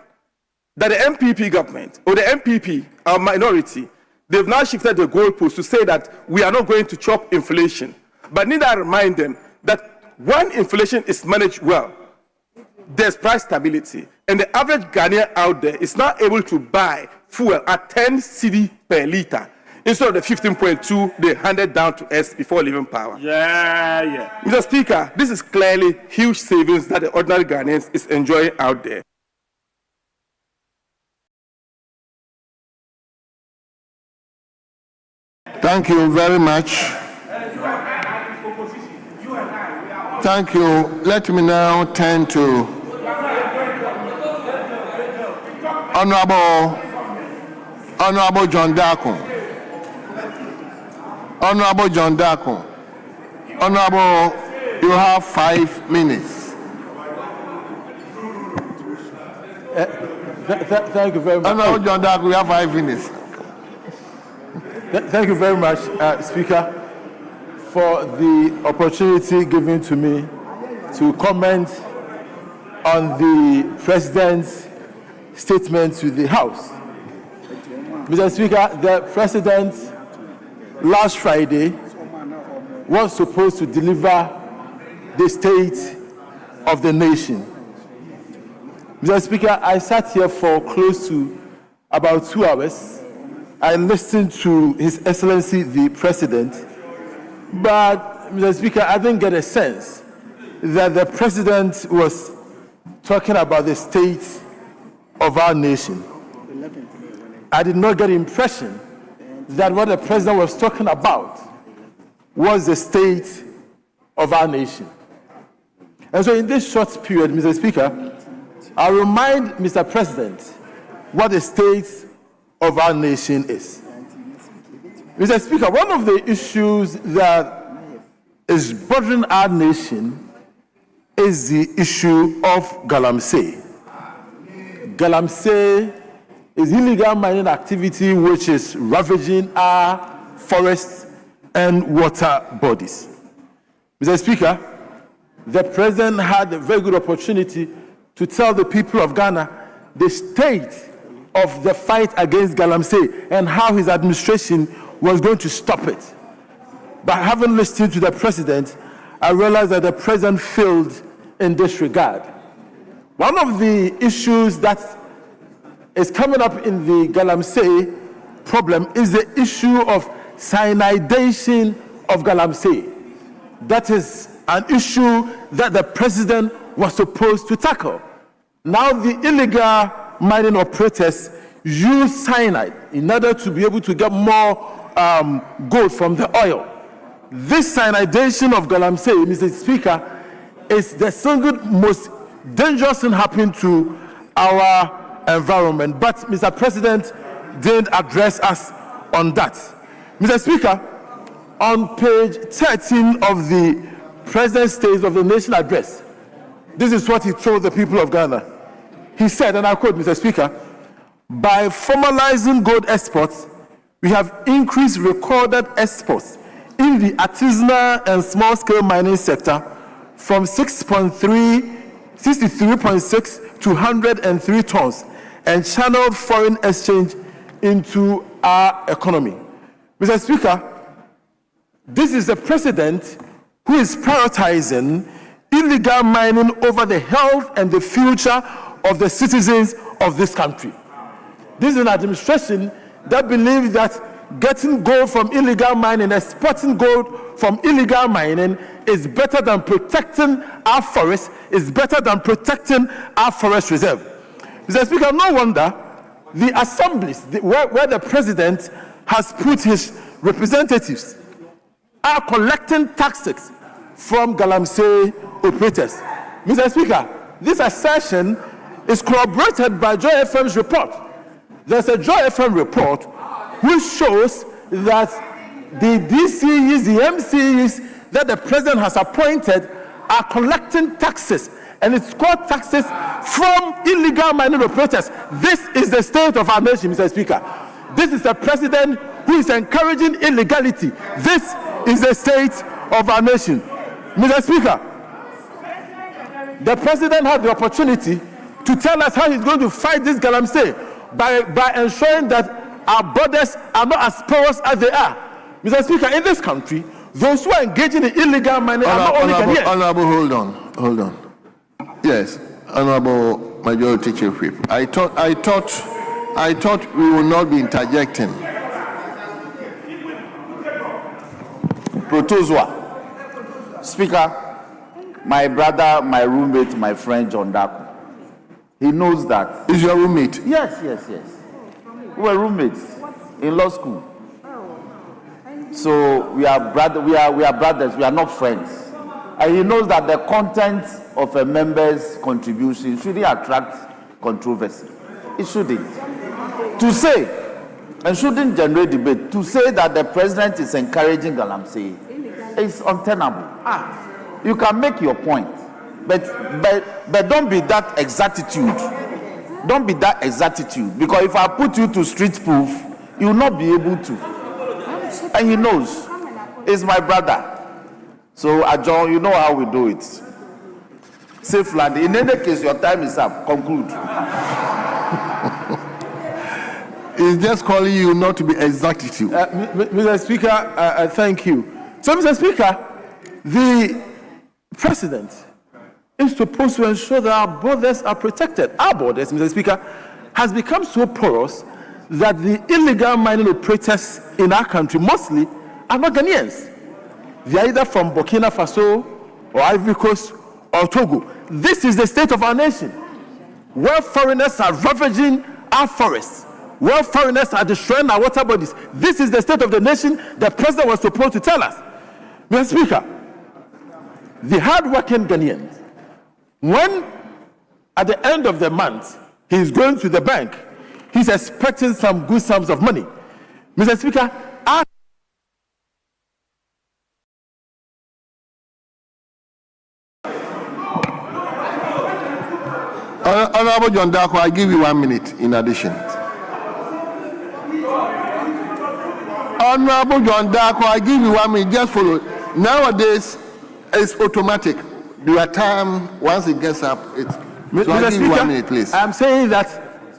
that the MPP government, or the MPP, our minority, they've now shifted the goalposts to say that we are not going to chop inflation. But need I remind them that when inflation is managed well, there's price stability, and the average Ghanaian out there is now able to buy fuel at 10 cedi per litre instead of the 15.2 they handed down to us before leaving power. Mr. Speaker, this is clearly huge savings that the ordinary Ghanaians is enjoying out there. Thank you very much. Thank you. Let me now turn to Honorable John Darko. Honorable John Darko. Honorable, you have 5 minutes. Thank you very much. Honorable John Darko, you have 5 minutes. Thank you very much, Speaker, for the opportunity given to me to comment on the President's statement to the House. Mr. Speaker, the President last Friday was supposed to deliver the state of the nation. Mr. Speaker, I sat here for close to about 2 hours. I listened to His Excellency the President, but Mr. Speaker, I didn't get a sense that the President was talking about the state of our nation. I did not get the impression that what the President was talking about was the state of our nation. And so in this short period, Mr. Speaker, I'll remind Mr. President what the state of our nation is. Mr. Speaker, one of the issues that is bothering our nation is the issue of Galamsey. Galamsey is illegal mining activity which is ravaging our forests and water bodies. Mr. Speaker, the President had a very good opportunity to tell the people of Ghana the state of the fight against Galamsey and how his administration was going to stop it. But having listened to the President, I realized that the President failed in this regard. One of the issues that is coming up in the Galamsey problem is the issue of cyanidation of Galamsey. That is an issue that the President was supposed to tackle. Now the illegal mining operators use cyanide in order to be able to get more gold from the oil. This cyanidation of Galamsey, Mr. Speaker, is the single most dangerous thing happening to our environment. But Mr. President didn't address us on that. Mr. Speaker, on page 13 of the President's State of the Nation address, this is what he told the people of Ghana. He said, and I quote, Mr. Speaker, "By formalizing gold exports, we have increased recorded exports in the artisanal and small-scale mining sector from 63.6 to 103 tons and channeled foreign exchange into our economy." Mr. Speaker, this is the president who is prioritizing illegal mining over the health and the future of the citizens of this country. This is an administration that believes that getting gold from illegal mining, exporting gold from illegal mining is better than protecting our forests, is better than protecting our forest reserve. Mr. Speaker, no wonder the assemblies where the president has put his representatives are collecting taxes from galamsey operators. Mr. Speaker, this assertion is corroborated by Joy FM's report. There's a Joy FM report which shows that the DCEs, the MCEs that the president has appointed are collecting taxes, and it's called taxes from illegal mining operators. This is the state of our nation, Mr. Speaker. This is a president who is encouraging illegality. This is the state of our nation. Mr. Speaker, the president had the opportunity to tell us how he's going to fight this galamsey by ensuring that our borders are not as porous as they are. Mr. Speaker, in this country, those who are engaging in illegal mining are not only Ghanaians. Honorable, hold on. Yes, Honorable Majority Chief Whip. I thought we will not be interjecting. Protozoa. Speaker, my brother, my roommate, my friend John Daku, he knows that. Is your roommate? Yes. We were roommates in law school. So we are brothers, we are not friends. And he knows that the content of a member's contribution shouldn't attract controversy. It shouldn't. To say, and shouldn't generate debate, to say that the president is encouraging galamsey is untenable. You can make your point, but don't be that exactitude. Don't be that exactitude, because if I put you to street proof, you will not be able to. And he knows. He's my brother. So, John, you know how we do it. Safe land. In any case, your time is up. Conclude. He's just calling you not to be exactitude. Mr. Speaker, thank you. So, Mr. Speaker, the president is supposed to ensure that our borders are protected. Our borders, Mr. Speaker, has become so porous that the illegal mining operators in our country mostly are not Ghanaians. They are either from Burkina Faso or Ivory Coast or Togo. This is the state of our nation, where foreigners are ravaging our forests, where foreigners are destroying our water bodies. This is the state of the nation the president was supposed to tell us. Mr. Speaker, the hard-working Ghanaians, when at the end of the month he's going to the bank, he's expecting some good sums of money. Mr. Speaker, Honorable John Daku, I give you 1 minute in addition. Honorable John Daku, I give you 1 minute. Just follow. Nowadays, it's automatic. Your time, once it gets up, it's. So Mr. I give Speaker, you 1 minute, please. I'm saying that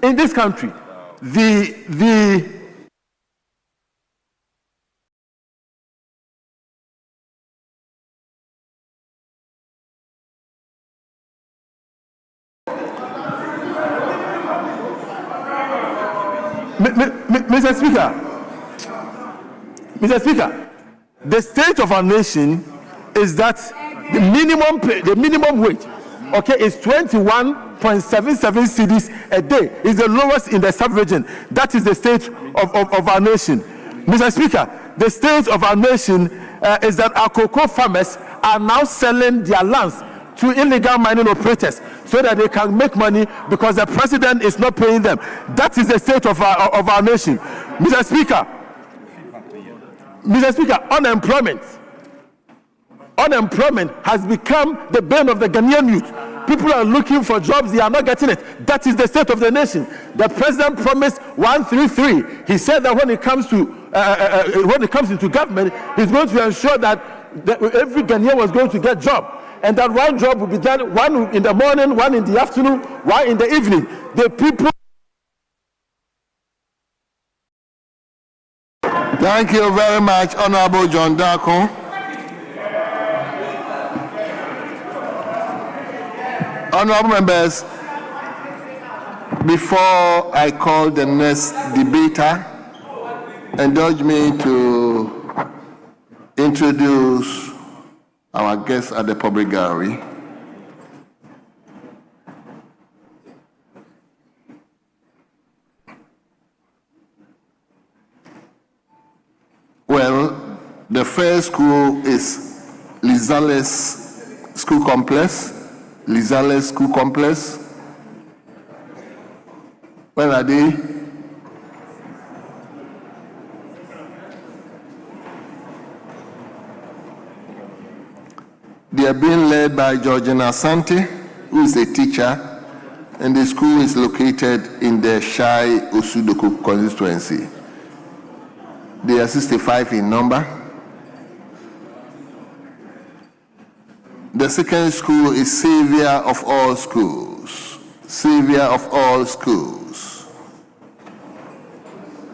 in this country, Mr. Speaker, the state of our nation is that the minimum wage, okay, is 21.77 cedis a day. Is the lowest in the sub-region. That is the state of our nation. Mr. Speaker, the state of our nation is that our cocoa farmers are now selling their lands to illegal mining operators so that they can make money because the president is not paying them. That is the state of our nation. Mr. Speaker, Mr. Speaker, unemployment has become the bane of the Ghanaian youth. People are looking for jobs, they are not getting it. That is the state of the nation. The president promised 133. He said that when it comes into government, he's going to ensure that every Ghanaian was going to get a job. And that one job will be done, one in the morning, one in the afternoon, one in the evening. The people. Thank you very much, Honorable John Darko. Honorable members, before I call the next debater, indulge me to introduce our guests at the public gallery. Well, the first school is Lizales School Complex. Lizales School Complex. Where are they? They are being led by Georgina Asante, who is a teacher, and the school is located in the Shai Osudoku constituency. They are 65 in number. The second school is Savior of All Schools. Savior of All Schools.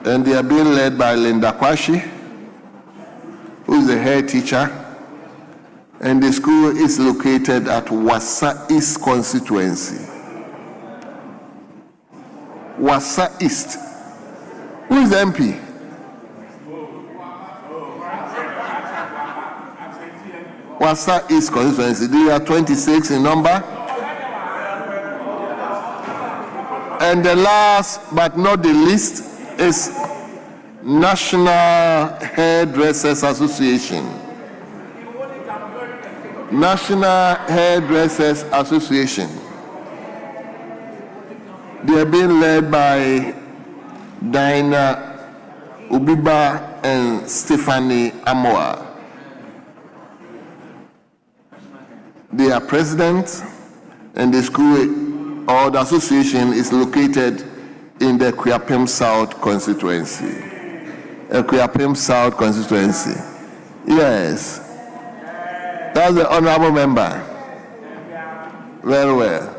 And they are being led by Linda Kwashi, who is the head teacher. And the school is located at Wassa East constituency. Wassa East. Who is the MP? Wassa East constituency. They are 26 in number. And the last but not the least is National Hairdressers Association. National Hairdressers Association. They are being led by Diana Ubiba and Stephanie Amoa. They are president, and the school or the association is located in the Kuyapem South constituency. Kuyapem South constituency. Yes. That's the honorable member. Very well.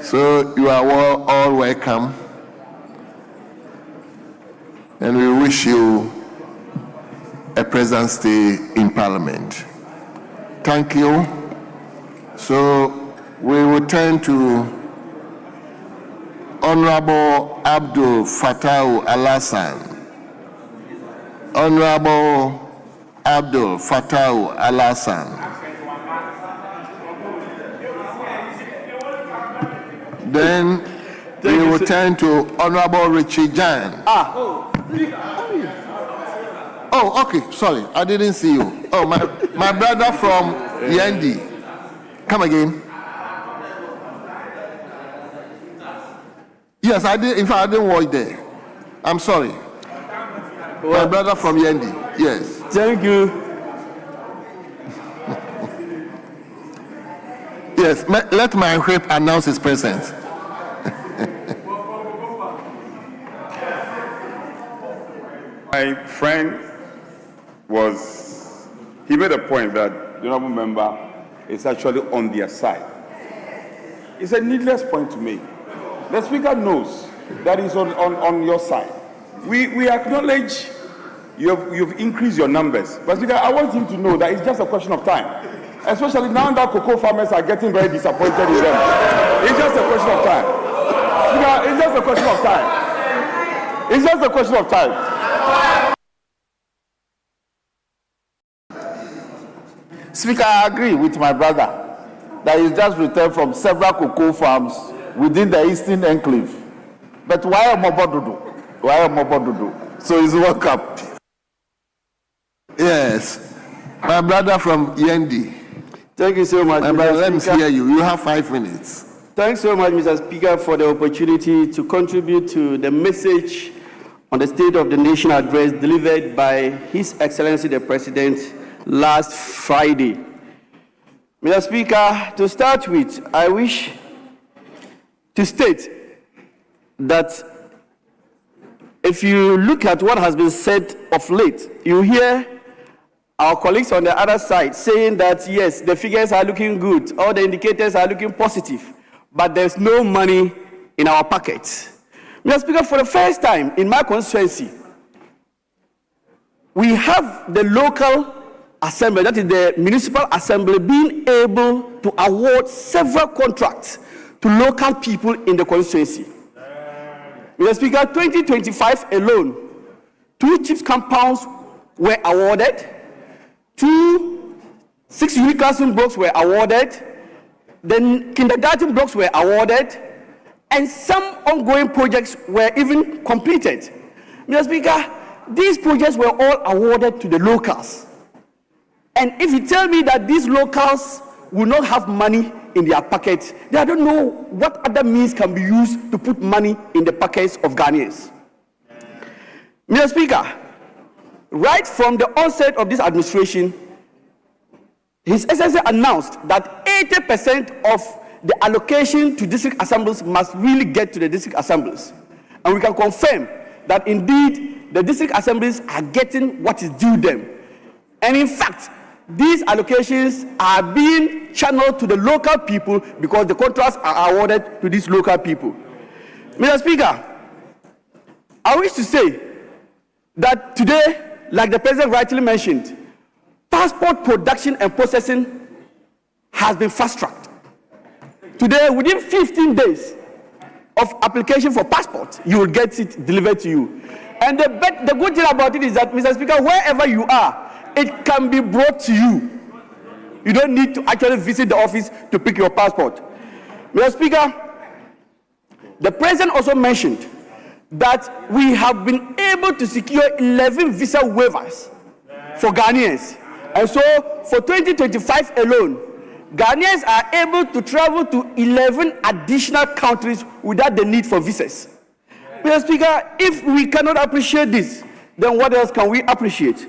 So you are all welcome. And we wish you a pleasant stay in Parliament. Thank you. So we will turn to Honorable Abdul Fattah Al-Hassan. Honorable Abdul Fattah Al-Hassan. Then we will turn to Honorable Richie Jan. Oh, okay, sorry, I didn't see you. Oh, my brother from Yendi. Come again. Yes, I did. In fact, I didn't watch there. I'm sorry. My brother from Yendi. Yes. Thank you. Yes, let my whip announce his presence. My friend he made a point that the honorable member is actually on their side. It's a needless point to make. The speaker knows that he's on your side. We acknowledge you've increased your numbers. But Speaker, I want him to know that it's just a question of time. Especially now that cocoa farmers are getting very disappointed in them. It's just a question of time. Speaker, it's just a question of time. It's just a question of time. Speaker, I agree with my brother that he's just returned from several cocoa farms within the Eastern Enclave. But why Mobodudu? So he's welcome. Yes. My brother from Yendi. Thank you so much, My brother, let me hear you. You have 5 minutes. Thanks so much, Mr. Speaker, for the opportunity to contribute to the message on the State of the Nation address delivered by His Excellency the President last Friday. Mr. Speaker, to start with, I wish to state that if you look at what has been said of late, you hear our colleagues on the other side saying that, yes, the figures are looking good, all the indicators are looking positive, but there's no money in our pockets. Mr. Speaker, for the first time in my constituency, we have the local assembly, that is the municipal assembly, being able to award several contracts to local people in the constituency. Mr. Speaker, 2025 alone, 2 chiefs compounds were awarded, 2 6-unit classroom blocks were awarded, then kindergarten blocks were awarded, and some ongoing projects were even completed. Mr. Speaker, these projects were all awarded to the locals. And if you tell me that these locals will not have money in their pockets, then I don't know what other means can be used to put money in the pockets of Ghanaians. Mr. Speaker, right from the onset of this administration, His Excellency announced that 80% of the allocation to district assemblies must really get to the district assemblies. And we can confirm that indeed the district assemblies are getting what is due them. And in fact, these allocations are being channeled to the local people because the contracts are awarded to these local people. Mr. Speaker, I wish to say that today, like the President rightly mentioned, passport production and processing has been fast-tracked. Today, within 15 days of application for passport, you will get it delivered to you. And the good thing about it is that, Mr. Speaker, wherever you are, it can be brought to you. You don't need to actually visit the office to pick your passport. Mr. Speaker, the President also mentioned that we have been able to secure 11 visa waivers for Ghanaians. And so, for 2025 alone, Ghanaians are able to travel to 11 additional countries without the need for visas. Mr. Speaker, if we cannot appreciate this, then what else can we appreciate?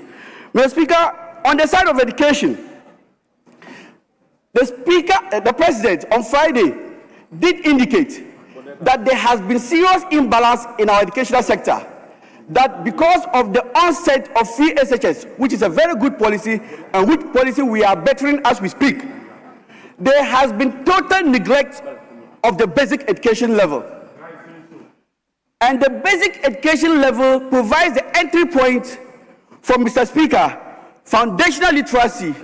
Mr. Speaker, on the side of education, the President on Friday did indicate that there has been serious imbalance in our educational sector. That because of the onset of free SHS, which is a very good policy, and which policy we are bettering as we speak, there has been total neglect of the basic education level. And the basic education level provides the entry point for, Mr. Speaker, foundational literacy,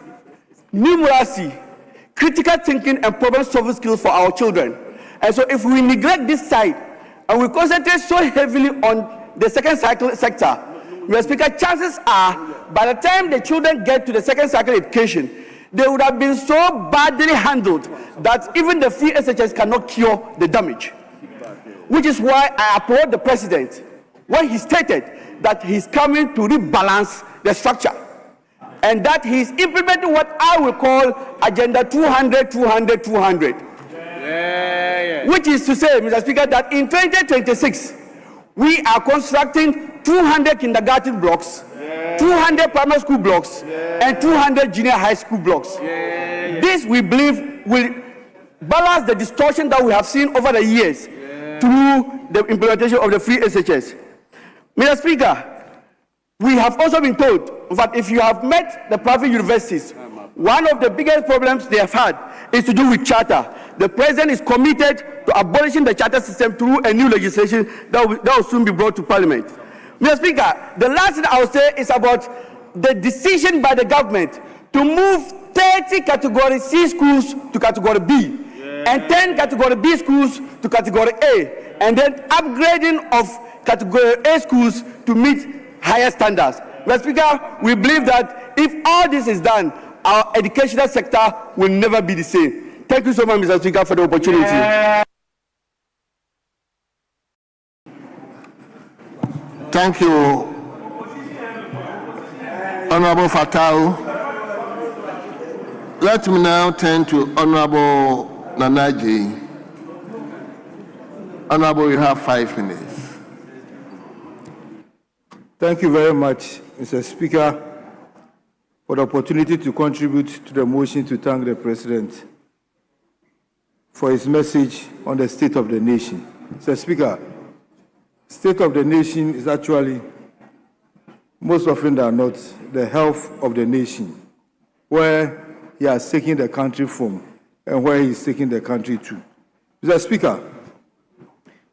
numeracy, critical thinking, and problem-solving skills for our children. And so if we neglect this side, and we concentrate so heavily on the second cycle sector, Mr. Speaker, chances are, by the time the children get to the second cycle education, they would have been so badly handled that even the free SHS cannot cure the damage. Which is why I applaud the President when he stated that he's coming to rebalance the structure and that he's implementing what I will call Agenda 200, 200, 200. Which is to say, Mr. Speaker, that in 2026, we are constructing 200 kindergarten blocks, 200 primary school blocks, and 200 junior high school blocks. This, we believe, will balance the distortion that we have seen over the years through the implementation of the free SHS. Mr. Speaker, we have also been told that if you have met the private universities, one of the biggest problems they have had is to do with charter. The President is committed to abolishing the charter system through a new legislation that will soon be brought to Parliament. Mr. Speaker, the last thing I will say is about the decision by the government to move 30 Category C schools to Category B, and 10 Category B schools to Category A, and then upgrading of Category A schools to meet higher standards. Mr. Speaker, we believe that if all this is done, our educational sector will never be the same. Thank you so much, Mr. Speaker, for the opportunity. Thank you, Honorable Fatau. Let me now turn to Honorable Nanaji. Honorable, you have 5 minutes. Thank you very much, Mr. Speaker, for the opportunity to contribute to the motion to thank the President for his message on the state of the nation. Mr. Speaker, state of the nation is actually, most often than not, the health of the nation, where he has taken the country from and where he is taking the country to. Mr. Speaker,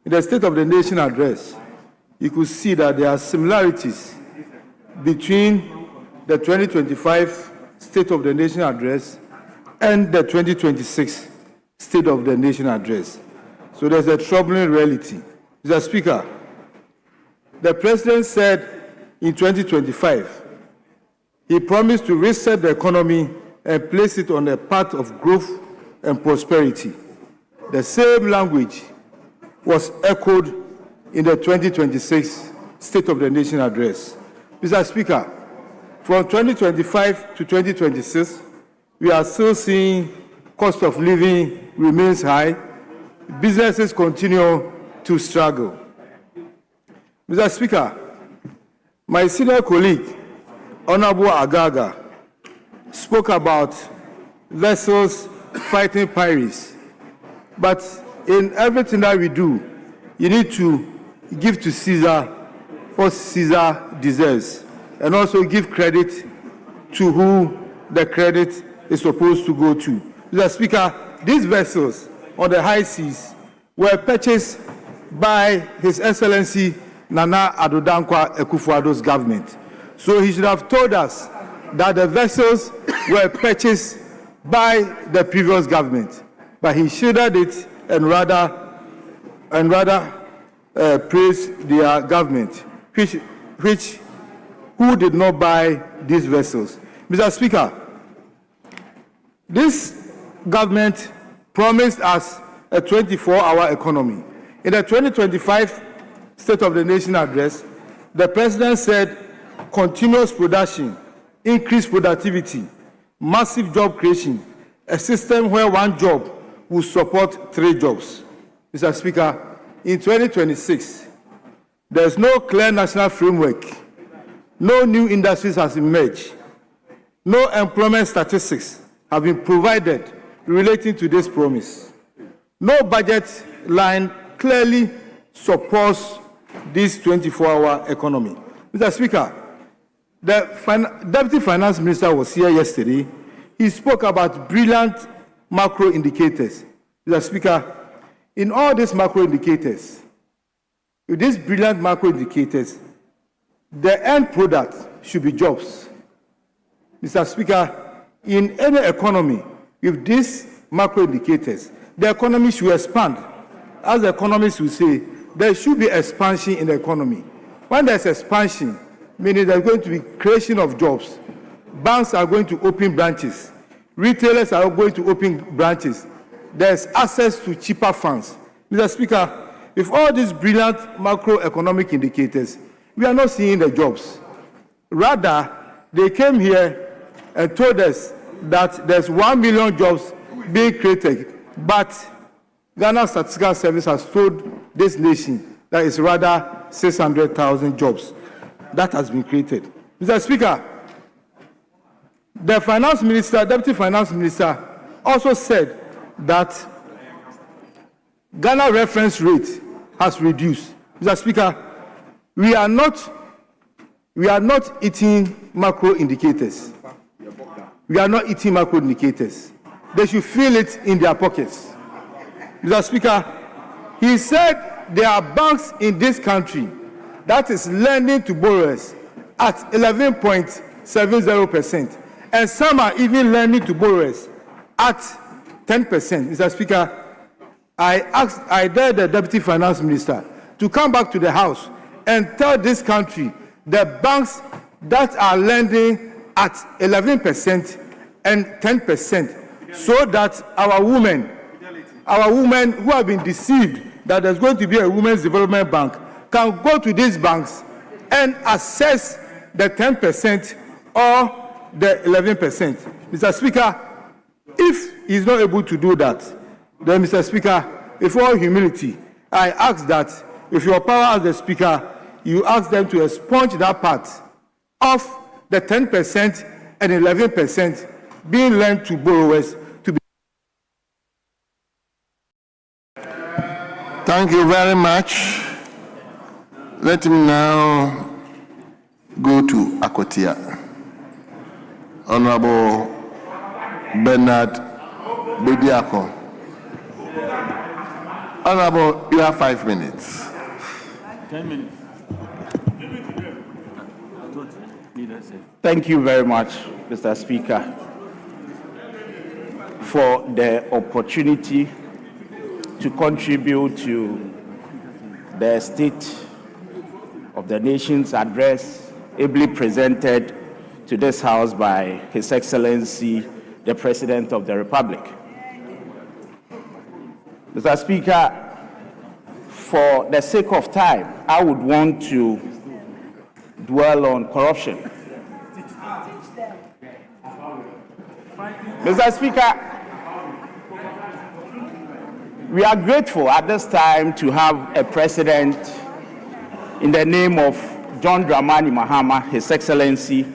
in the State of the Nation address, you could see that there are similarities between the 2025 State of the Nation address and the 2026 State of the Nation address. So there's a troubling reality. Mr. Speaker, the President said in 2025, he promised to reset the economy and place it on a path of growth and prosperity. The same language was echoed in the 2026 State of the Nation address. Mr. Speaker, from 2025 to 2026, we are still seeing cost of living remains high. Businesses continue to struggle. Mr. Speaker, my senior colleague, Honorable Agaga, spoke about vessels fighting pirates. But in everything that we do, you need to give to Caesar what Caesar deserves, and also give credit to who the credit is supposed to go to. Mr. Speaker, these vessels on the high seas were purchased by His Excellency Nana Addo Dankwa Akufo-Addo's government. So he should have told us that the vessels were purchased by the previous government, but he shielded it and rather praised their government, who did not buy these vessels. Mr. Speaker, this government promised us a 24-hour economy. In the 2025 State of the Nation address, the President said continuous production, increased productivity, massive job creation, a system where one job will support 3 jobs. Mr. Speaker, in 2026, there is no clear national framework, no new industries has emerged, no employment statistics have been provided relating to this promise. No budget line clearly supports this 24-hour economy. Mr. Speaker, the Deputy Finance Minister was here yesterday. He spoke about brilliant macro indicators. Mr. Speaker, in all these macro indicators, with these brilliant macro indicators, the end product should be jobs. Mr. Speaker, in any economy, with these macro indicators, the economy should expand. As the economists will say, there should be expansion in the economy. When there's expansion, meaning there's going to be creation of jobs, banks are going to open branches, retailers are going to open branches, there's access to cheaper funds. Mr. Speaker, with all these brilliant macroeconomic indicators, we are not seeing the jobs. Rather, they came here and told us that there's 1 million jobs being created, but Ghana Statistical Service has told this nation that it's rather 600,000 jobs that has been created. Mr. Speaker, the Finance Minister, Deputy Finance Minister, also said that Ghana reference rate has reduced. Mr. Speaker, we are not eating macro indicators. We are not eating macro indicators. They should feel it in their pockets. Mr. Speaker, he said there are banks in this country that is lending to borrowers at 11.70%, and some are even lending to borrowers at 10%. Mr. Speaker, I dare the Deputy Finance Minister to come back to the House and tell this country the banks that are lending at 11% and 10%, so that our women who have been deceived that there's going to be a women's development bank can go to these banks and access the 10% or the 11%. Mr. Speaker, if he's not able to do that, then, Mr. Speaker, with all humility, I ask that if your power as the Speaker, you ask them to expunge that part of the 10% and 11% being lent to borrowers to be. Thank you very much. Let me now go to Akotia. Honorable Bernard Bediako. Honorable, you have 5 minutes. 10 minutes. Thank you very much, Mr. Speaker, for the opportunity to contribute to the State of the Nation's address ably presented to this House by His Excellency, the President of the Republic. Mr. Speaker, for the sake of time, I would want to dwell on corruption. Mr. Speaker, we are grateful at this time to have a president in the name of John Dramani Mahama, His Excellency,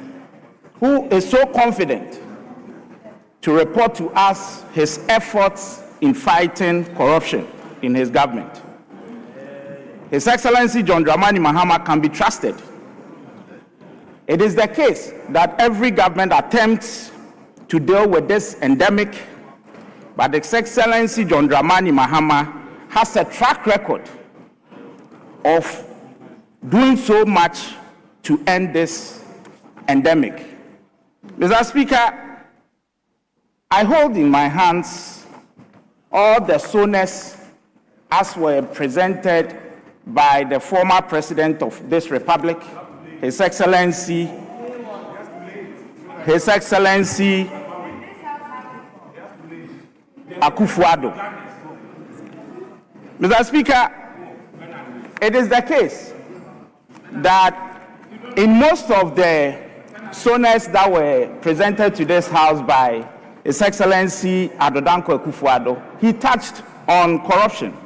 who is so confident to report to us his efforts in fighting corruption in his government. His Excellency John Dramani Mahama can be trusted. It is the case that every government attempts to deal with this endemic, but His Excellency John Dramani Mahama has a track record of doing so much to end this endemic. Mr. Speaker, I hold in my hands all the sonas as were presented by the former president of this republic, His Excellency Akufo-Addo. Mr. Speaker, it is the case that in most of the sonas that were presented to this House by His Excellency Adodankwa Akufo-Addo, he touched on corruption,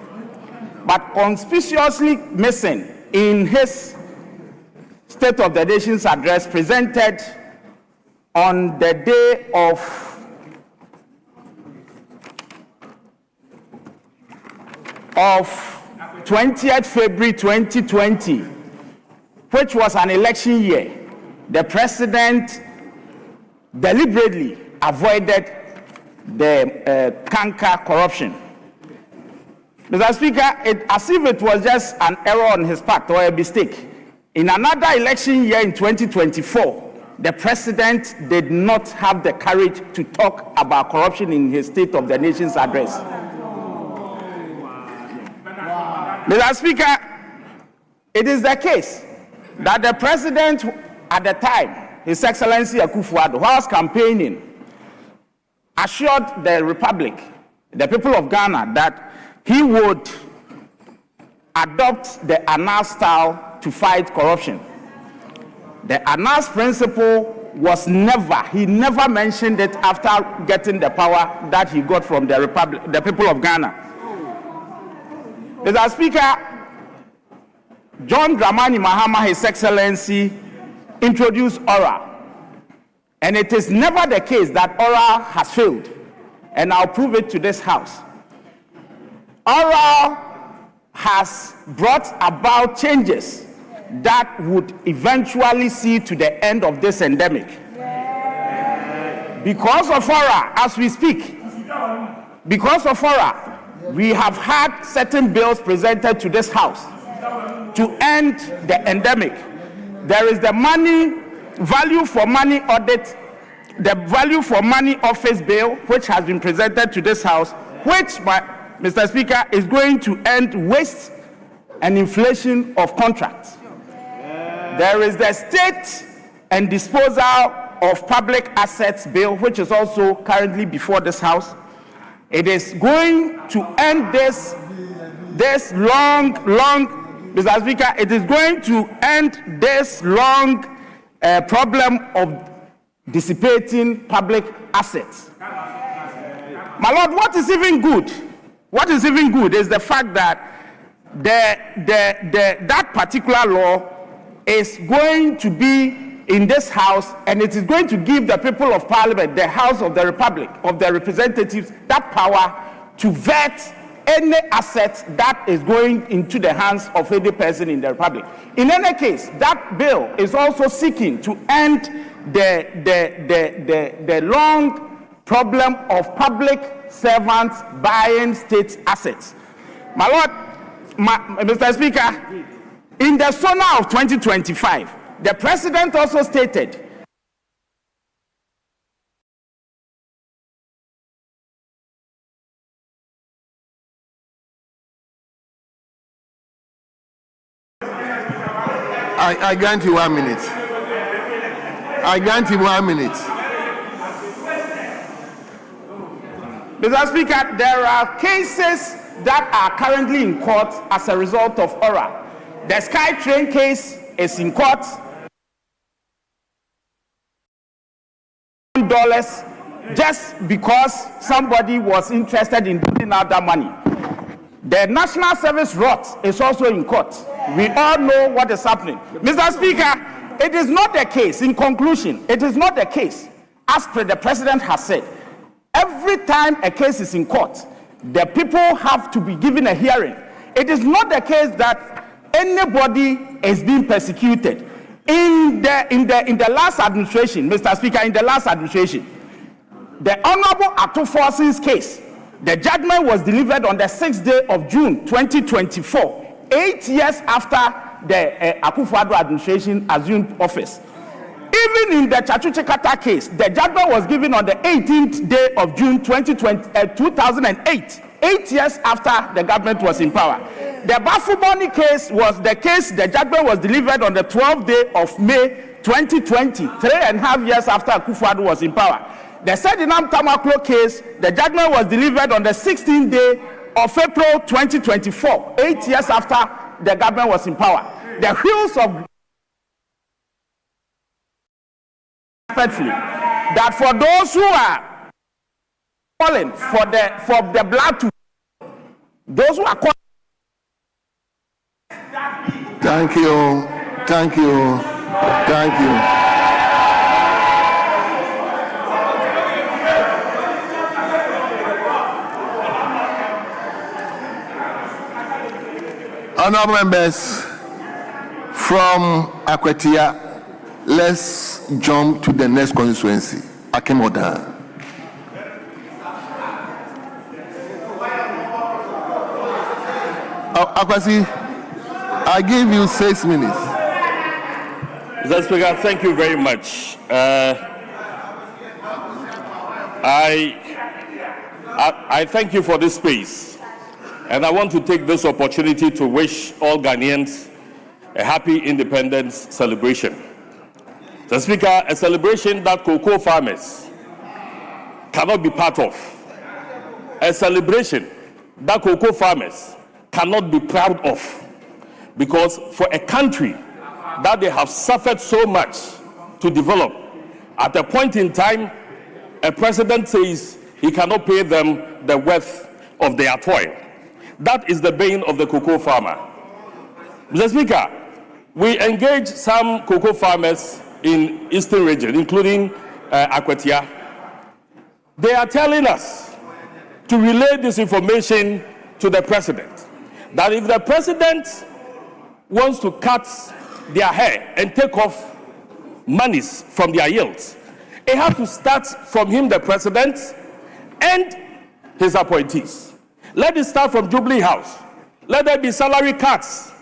but conspicuously missing in his State of the Nation's address presented on the day of of 20th February 2020, which was an election year. The president deliberately avoided the canker corruption. Mr. Speaker, as if it was just an error on his part or a mistake. In another election year in 2024, the president did not have the courage to talk about corruption in his State of the Nation's address. Mr. Speaker, it is the case that the president at the time, His Excellency Akufo-Addo, whilst campaigning, assured the Republic, the people of Ghana, that he would adopt the ANAS style to fight corruption. The ANAS principle was he never mentioned it after getting the power that he got from the Republic, the people of Ghana. Mr. Speaker, John Dramani Mahama, His Excellency, introduced ORA. And it is never the case that ORA has failed. And I'll prove it to this House. ORA has brought about changes that would eventually see to the end of this endemic. Because of ORA, as we speak, because of ORA, we have had certain bills presented to this House to end the endemic. There is the value for money audit, the value for money office bill, which has been presented to this House, which, Mr. Speaker, is going to end waste and inflation of contracts. There is the state and disposal of public assets bill, which is also currently before this House. It is going to end this long, Mr. Speaker, it is going to end this long problem of dissipating public assets. My Lord, what is even good is the fact that that particular law is going to be in this house, and it is going to give the people of parliament, the House of the Republic, of the representatives, that power to vet any asset that is going into the hands of any person in the republic. In any case, that bill is also seeking to end the long problem of public servants buying state assets. My Lord, Mr. Speaker, in the summer of 2025, the president also stated I grant you 1 minute. I grant you 1 minute. Mr. Speaker, there are cases that are currently in court as a result of ORA. The SkyTrain case is in court. $1 just because somebody was interested in putting out that money. The National Service rot is also in court. We all know what is happening. Mr. Speaker, it is not the case. In conclusion, it is not the case, as the president has said. Every time a case is in court, the people have to be given a hearing. It is not the case that anybody is being persecuted. In the last administration, Mr. Speaker, in the last administration, the Honorable Atto-Forsen's case, the judgment was delivered on the 6th day of June 2024, 8 years after the Akufo-Addo administration assumed office. Even in the Chachuchekata case, the judgment was given on the 18th day of June 2008, 8 years after the government was in power. The Bafuboni case was the case, the judgment was delivered on the 12th day of May 2020, 3.5 years after Akufo-Addo was in power. The Sedinam Tamaklo case, the judgment was delivered on the 16th day of April 2024, 8 years after the government was in power. The wheels of respectfully that for those who are calling for the blood to, those who are calling. Thank you. Thank you. Thank you. Honorable members from Akwetia, let's jump to the next constituency, Akemodan. Akwasi, I give you 6 minutes. Mr. Speaker, thank you very much. I thank you for this space, and I want to take this opportunity to wish all Ghanaians a happy independence celebration. Mr. Speaker, a celebration that cocoa farmers cannot be part of, a celebration that cocoa farmers cannot be proud of, because for a country that they have suffered so much to develop, at a point in time, a president says he cannot pay them the worth of their toil. That is the bane of the cocoa farmer. Mr. Speaker, we engage some cocoa farmers in Eastern region, including Akwetia. They are telling us to relay this information to the president, that if the president wants to cut their hair and take off monies from their yields, it has to start from him, the president, and his appointees. Let it start from Jubilee House. Let there be salary cuts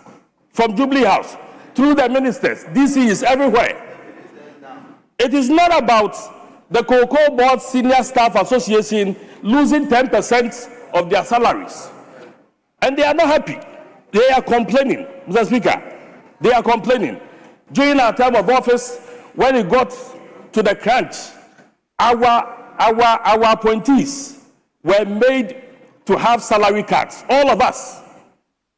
from Jubilee House through the ministers. DC is everywhere. It is not about the Cocoa Board Senior Staff Association losing 10% of their salaries. And they are not happy. They are complaining, Mr. Speaker. They are complaining. During our term of office, when it got to the crunch, our appointees were made to have salary cuts. All of us,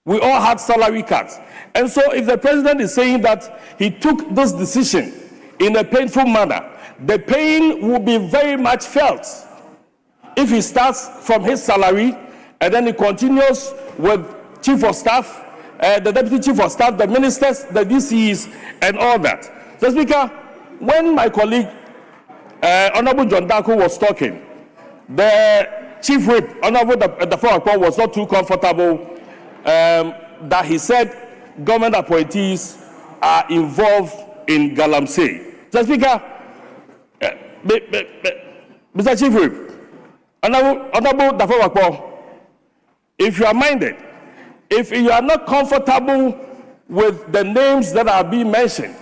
we all had salary cuts. And so if the president is saying that he took this decision in a painful manner, the pain will be very much felt if he starts from his salary and then he continues with chief of staff the Deputy Chief of Staff, the ministers, the DCs, and all that. So, Speaker, when my colleague, Honorable John Darko, was talking, the Chief Whip, Honorable Dafo was not too comfortable that he said government appointees are involved in Galamsey. So, Speaker, Mr. Chief Whip, Honorable Dafo, if you are minded, if you are not comfortable with the names that are being mentioned,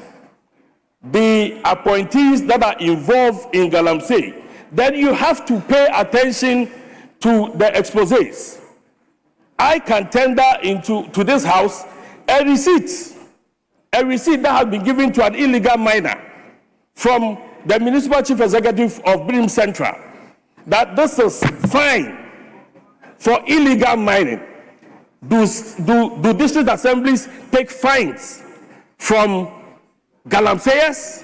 the appointees that are involved in Galamsey, then you have to pay attention to the exposés. I can tender to this House a receipt that has been given to an illegal miner from the Municipal Chief Executive of Brim Central, that this is fine for illegal mining. Do district assemblies take fines from Galamseyers?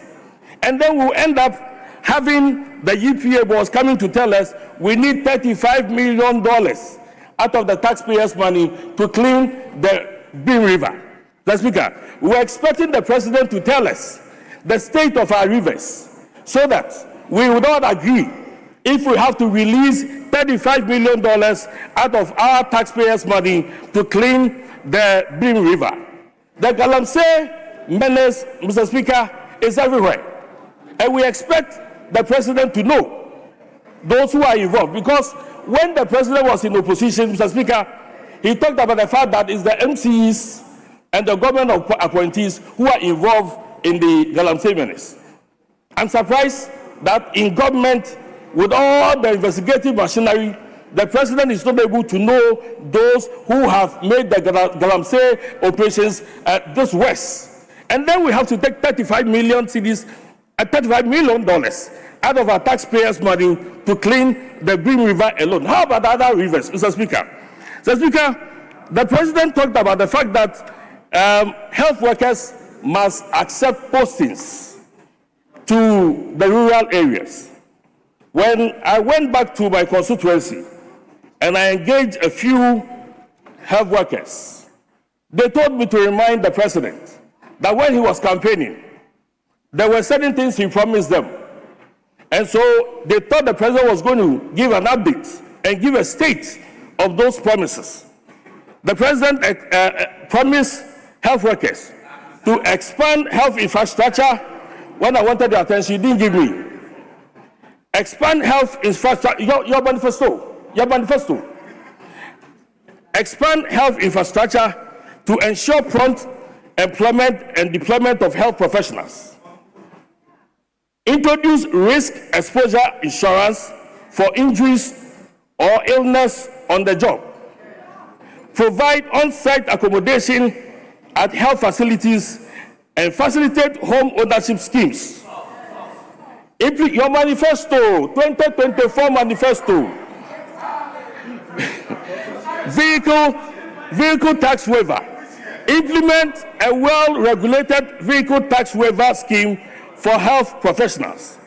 And then we'll end up having the EPA boss coming to tell us we need $35 million out of the taxpayers' money to clean the Brim River. The Speaker, we're expecting the President to tell us the state of our rivers so that we would all agree if we have to release $35 million out of our taxpayers' money to clean the Brim River. The Galamsey menace, Mr. Speaker, is everywhere. And we expect the President to know those who are involved. Because when the President was in opposition, Mr. Speaker, he talked about the fact that it's the MCs and the government appointees who are involved in the Galamsey menace. I'm surprised that in government, with all the investigative machinery, the President is not able to know those who have made the Galamsey operations this west. And then we have to take $35 million out of our taxpayers' money to clean the Brim River alone. How about the other rivers, Mr. Speaker? Mr. Speaker, the President talked about the fact that health workers must accept postings to the rural areas. When I went back to my constituency and I engaged a few health workers, they told me to remind the President that when he was campaigning, there were certain things he promised them. And so they thought the President was going to give an update and give a state of those promises. The President promised health workers to expand health infrastructure. When I wanted their attention, he didn't give me. Expand health infrastructure, your manifesto. Expand health infrastructure to ensure prompt employment and deployment of health professionals. Introduce risk exposure insurance for injuries or illness on the job. Provide on-site accommodation at health facilities and facilitate home ownership schemes. Your manifesto, 2024 manifesto. Vehicle tax waiver. Implement a well-regulated vehicle tax waiver scheme for health professionals.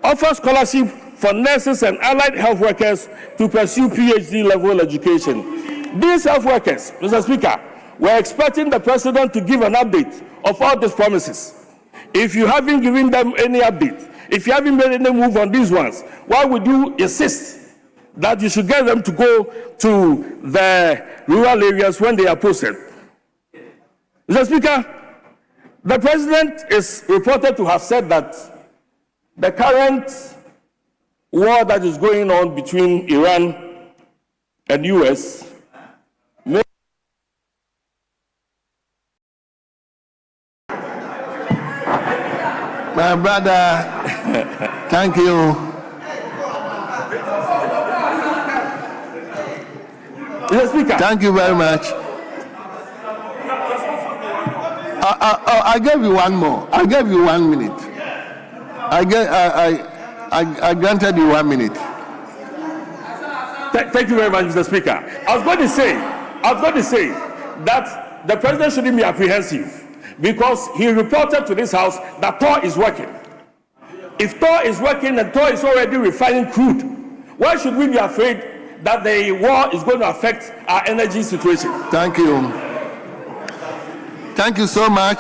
Offer scholarship for nurses and allied health workers to pursue PhD level education. These health workers, Mr. Speaker, we're expecting the President to give an update of all these promises. If you haven't given them any update, if you haven't made any move on these ones, why would you insist that you should get them to go to the rural areas when they are posted? Mr. Speaker, the President is reported to have said that the current war that is going on between Iran and US may My brother, thank you. Mr. Speaker. Thank you very much. I gave you one more. I gave you 1 minute. I granted you 1 minute. Thank you very much, Mr. Speaker. I was going to say that the President shouldn't be apprehensive because he reported to this House that Thor is working. If Thor is working and Thor is already refining crude, why should we be afraid that the war is going to affect our energy situation? Thank you. Thank you so much.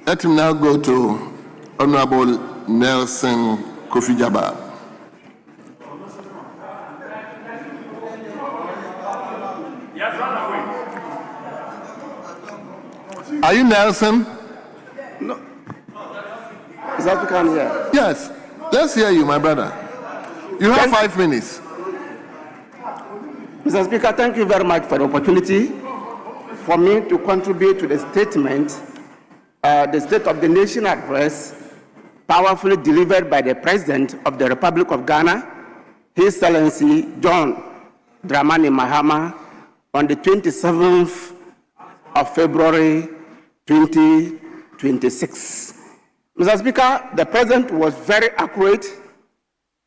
Let him now go to Honorable Nelson Kofi Jabbar. Are you Nelson? No. Is that can hear? Yes. Let's hear you, my brother. You have 5 minutes. Mr. Speaker, thank you very much for the opportunity for me to contribute to the statement, the State of the Nation address, powerfully delivered by the President of the Republic of Ghana, His Excellency John Dramani Mahama, on the 27th of February 2026. Mr. Speaker, the President was very accurate,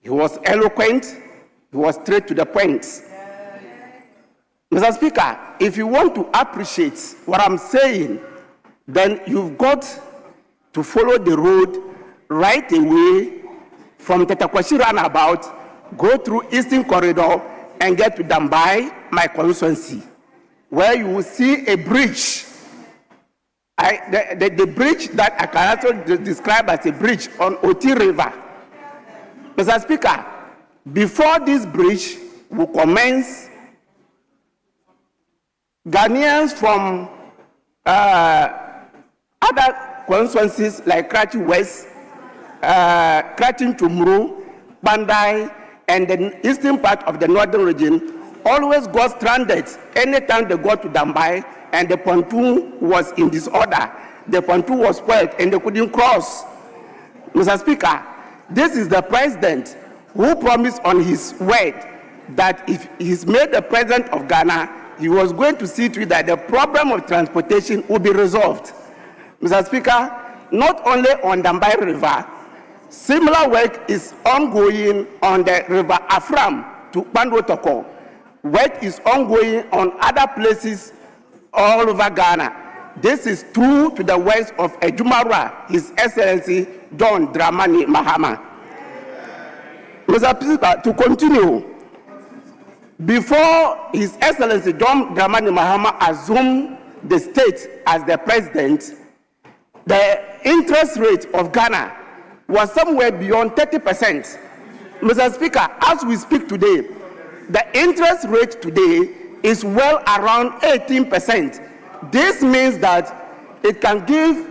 he was eloquent, he was straight to the point. Mr. Speaker, if you want to appreciate what I'm saying, then you've got to follow the road right away from Tetakwashi roundabout, go through Eastern Corridor, and get to Dambai, my constituency, where you will see a bridge. The bridge that I can also describe as a bridge on Oti River. Mr. Speaker, before this bridge will commence, Ghanaians from other constituencies like Krachi West, Krachi Tumuru, Bandai, and the eastern part of the northern region always got stranded anytime they got to Dambai and the pontoon was in disorder. The pontoon was spoiled and they couldn't cross. Mr. Speaker, this is the President who promised on his word that if he's made the President of Ghana, he was going to see to it that the problem of transportation will be resolved. Mr. Speaker, not only on Dambai River, similar work is ongoing on the River Afram to Pandotoko. Work is ongoing on other places all over Ghana. This is true to the west of Ejumara, His Excellency John Dramani Mahama. Mr. Speaker, to continue, before His Excellency John Dramani Mahama assumed the state as the president, the interest rate of Ghana was somewhere beyond 30%. Mr. Speaker, as we speak today, the interest rate today is well around 18%. This means that it can give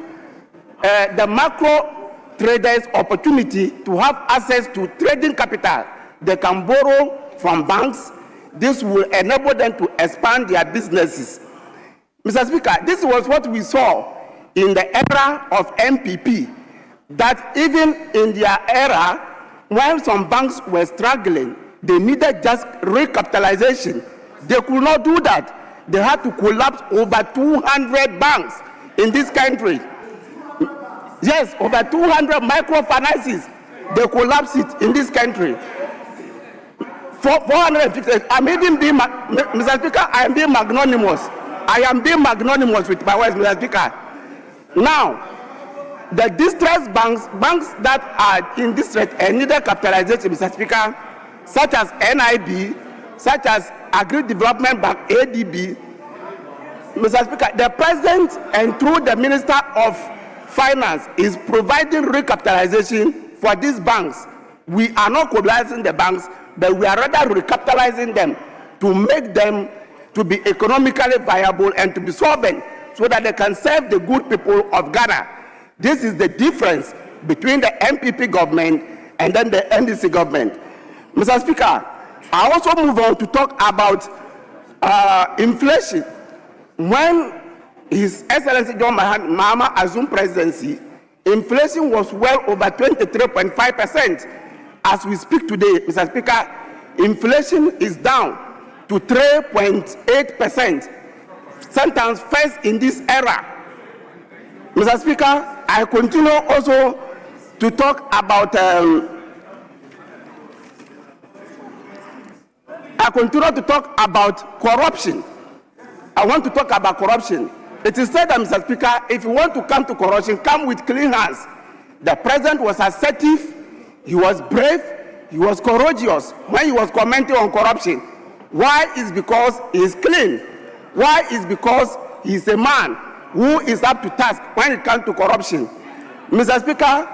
the macro traders opportunity to have access to trading capital. They can borrow from banks. This will enable them to expand their businesses. Mr. Speaker, this was what we saw in the era of MPP, that even in their era, when some banks were struggling, they needed just recapitalization. They could not do that. They had to collapse over 200 banks in this country. Yes, over 200 microfinances, they collapsed it in this country. 450, I'm even being, Mr. Speaker, I am being magnanimous. I am being magnanimous with my words, Mr. Speaker. Now, the distressed banks, banks that are in distress and needed capitalization, Mr. Speaker, such as NIB, such as Agri-Development Bank, ADB, Mr. Speaker, the President and through the Minister of Finance is providing recapitalization for these banks. We are not collapsing the banks, but we are rather recapitalizing them to make them to be economically viable and to be solvent so that they can serve the good people of Ghana. This is the difference between the MPP government and then the NDC government. Mr. Speaker, I also move on to talk about inflation. When His Excellency John Mahama assumed presidency, inflation was well over 23.5%. As we speak today, Mr. Speaker, inflation is down to 3.8%. Sometimes first in this era. Mr. Speaker, I continue also to talk about corruption. I want to talk about corruption. It is said that, Mr. Speaker, if you want to come to corruption, come with clean hands. The President was assertive, he was brave, he was courageous when he was commenting on corruption. Why? Is because he is clean. Why? Is because he is a man who is up to task when it comes to corruption. Mr. Speaker,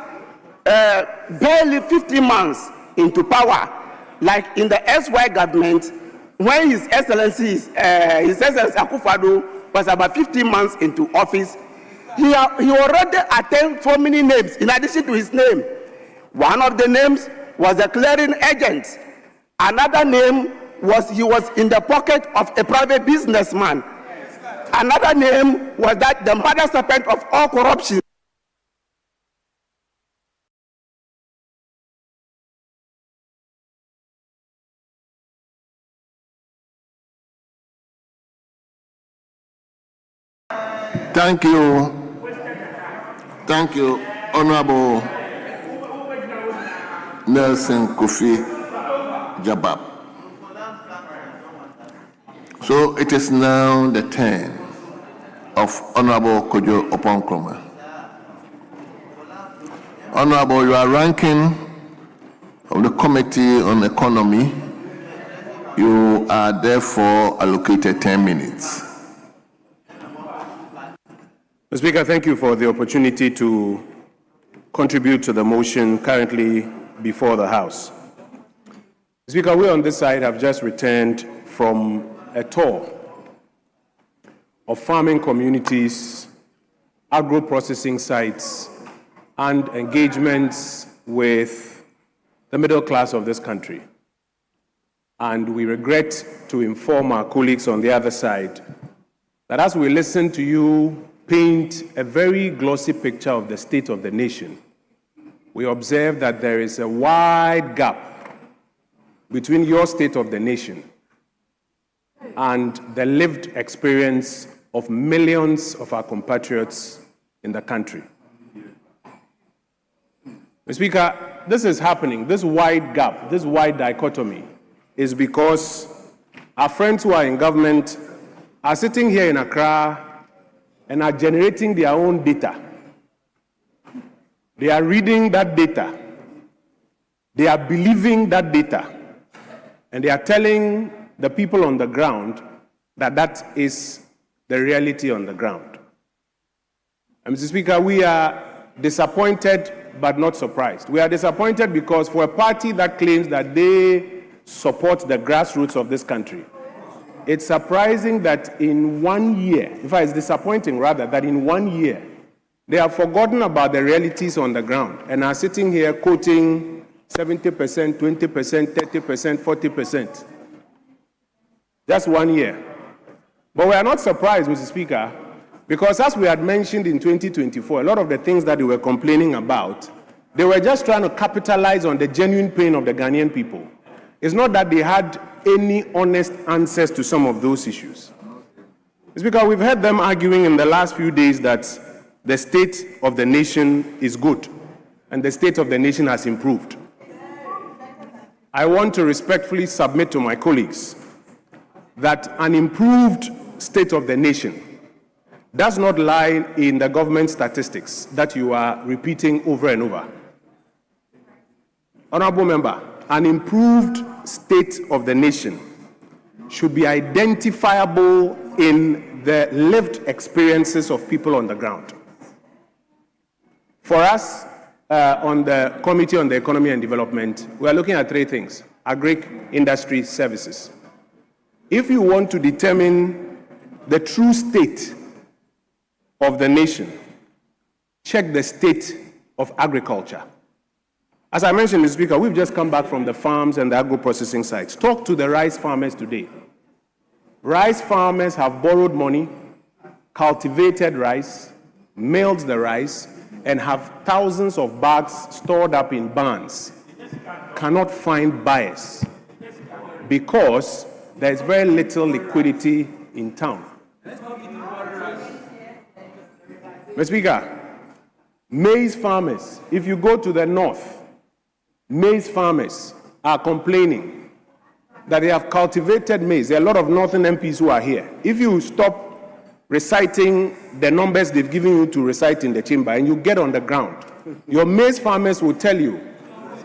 barely 15 months into power, like in the SY government, when His Excellency Akufo-Addo was about 15 months into office, he already attained so many names in addition to his name. One of the names was a clearing agent. Another name was he was in the pocket of a private businessman. Another name was that the mother serpent of all corruption. Thank you. Thank you, Honorable Nelson Kofi Jabab. So it is now the turn of Honorable Kojo Oponkroma. Honorable, you are ranking of the Committee on Economy. You are therefore allocated 10 minutes. Mr. Speaker, thank you for the opportunity to contribute to the motion currently before the House. Mr. Speaker, we on this side have just returned from a tour of farming communities, agro-processing sites, and engagements with the middle class of this country. And we regret to inform our colleagues on the other side that as we listen to you paint a very glossy picture of the state of the nation, we observe that there is a wide gap between your state of the nation and the lived experience of millions of our compatriots in the country. Mr. Speaker, this is happening. This wide gap, this wide dichotomy is because our friends who are in government are sitting here in Accra and are generating their own data. They are reading that data. They are believing that data. And they are telling the people on the ground that that is the reality on the ground. And Mr. Speaker, we are disappointed but not surprised. We are disappointed because for a party that claims that they support the grassroots of this country, it's surprising that in 1 year, in fact, it's disappointing rather, that in 1 year, they have forgotten about the realities on the ground and are sitting here quoting 70%, 20%, 30%, 40%. Just 1 year. But we are not surprised, Mr. Speaker, because as we had mentioned in 2024, a lot of the things that they were complaining about, they were just trying to capitalize on the genuine pain of the Ghanaian people. It's not that they had any honest answers to some of those issues. It's because we've heard them arguing in the last few days that the state of the nation is good and the state of the nation has improved. I want to respectfully submit to my colleagues that an improved state of the nation does not lie in the government statistics that you are repeating over and over. Honorable Member, an improved state of the nation should be identifiable in the lived experiences of people on the ground. For us, on the Committee on the Economy and Development, we are looking at three things: agri, industry, services. If you want to determine the true state of the nation, check the state of agriculture. As I mentioned, Mr. Speaker, we've just come back from the farms and the agro-processing sites. Talk to the rice farmers today. Rice farmers have borrowed money, cultivated rice, milled the rice, and have thousands of bags stored up in barns. Cannot find buyers because there is very little liquidity in town. Mr. Speaker, maize farmers, if you go to the north, maize farmers are complaining that they have cultivated maize. There are a lot of northern MPs who are here. If you stop reciting the numbers they've given you to recite in the chamber and you get on the ground, your maize farmers will tell you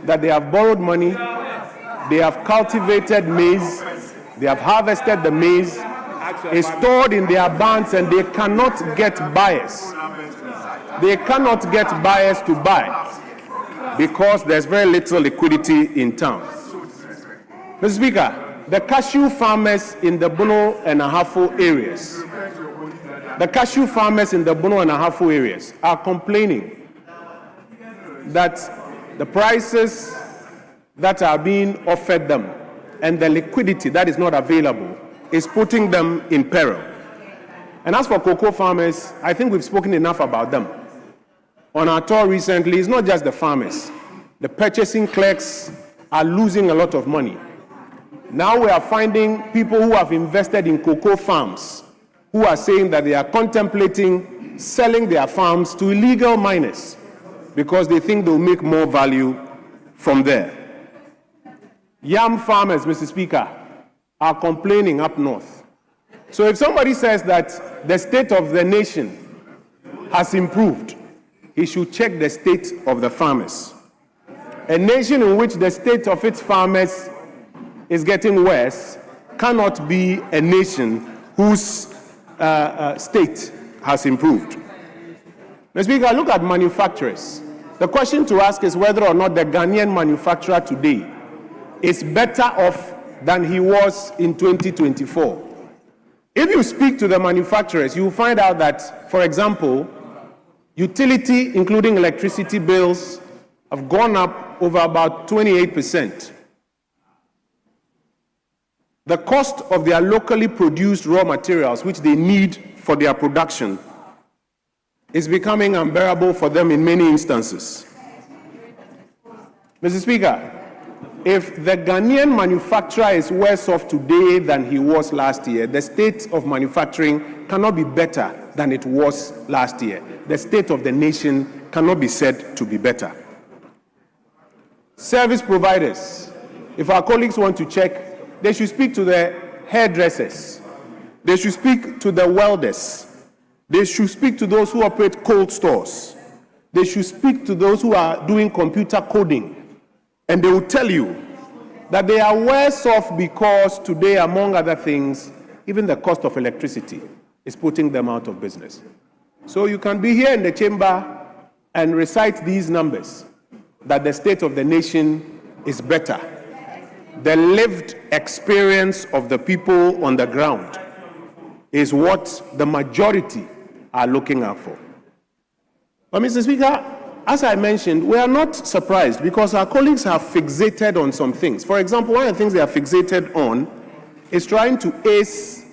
that they have borrowed money, they have cultivated maize, They have harvested the maize, it's stored in their barns, and they cannot get buyers. They cannot get buyers to buy because there's very little liquidity in town. Mr. Speaker, the cashew farmers in the Bono and Ahafo areas, are complaining that the prices that are being offered them and the liquidity that is not available is putting them in peril. And as for cocoa farmers, I think we've spoken enough about them. On our tour recently, it's not just the farmers. The purchasing clerks are losing a lot of money. Now we are finding people who have invested in cocoa farms who are saying that they are contemplating selling their farms to illegal miners because they think they'll make more value from there. Yam farmers, Mr. Speaker, are complaining up north. So if somebody says that the state of the nation has improved, he should check the state of the farmers. A nation in which the state of its farmers is getting worse cannot be a nation whose state has improved. Mr. Speaker, look at manufacturers. The question to ask is whether or not the Ghanaian manufacturer today is better off than he was in 2024. If you speak to the manufacturers, you will find out that, for example, utility, including electricity bills, have gone up over about 28%. The cost of their locally produced raw materials, which they need for their production, is becoming unbearable for them in many instances. Mr. Speaker, if the Ghanaian manufacturer is worse off today than he was last year, the state of manufacturing cannot be better than it was last year. The state of the nation cannot be said to be better. Service providers, if our colleagues want to check, they should speak to the hairdressers. They should speak to the welders. They should speak to those who operate cold stores. They should speak to those who are doing computer coding. And they will tell you that they are worse off because today, among other things, even the cost of electricity is putting them out of business. So you can be here in the chamber and recite these numbers, that the state of the nation is better. The lived experience of the people on the ground is what the majority are looking out for. But Mr. Speaker, as I mentioned, we are not surprised because our colleagues have fixated on some things. For example, one of the things they are fixated on is trying to ace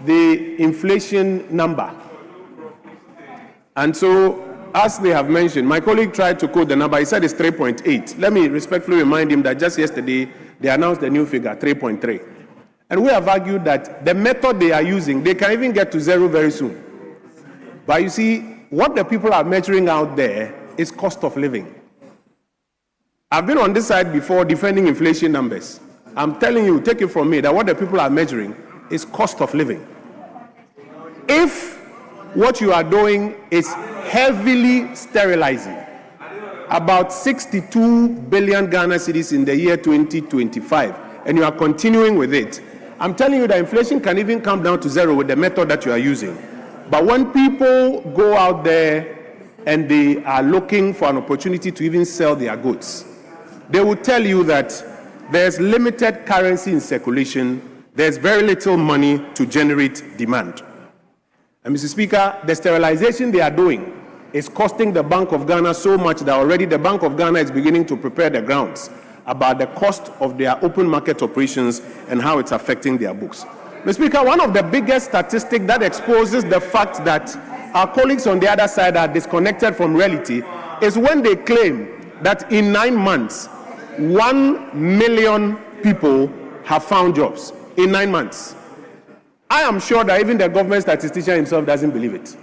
the inflation number. And so, as they have mentioned, my colleague tried to quote the number. He said it's 3.8. Let me respectfully remind him that just yesterday, they announced a new figure, 3.3. And we have argued that the method they are using, they can even get to zero very soon. But you see, what the people are measuring out there is cost of living. I've been on this side before defending inflation numbers. I'm telling you, take it from me, that what the people are measuring is cost of living. If what you are doing is heavily sterilizing about 62 billion Ghana cedis in the year 2025, and you are continuing with it, I'm telling you that inflation can even come down to zero with the method that you are using. But when people go out there and they are looking for an opportunity to even sell their goods, they will tell you that there's limited currency in circulation, there's very little money to generate demand. And Mr. Speaker, the sterilization they are doing is costing the Bank of Ghana so much that already the Bank of Ghana is beginning to prepare the grounds about the cost of their open market operations and how it's affecting their books. Mr. Speaker, one of the biggest statistics that exposes the fact that our colleagues on the other side are disconnected from reality is when they claim that in 9 months, 1 million people have found jobs in 9 months. I am sure that even the government statistician himself doesn't believe it.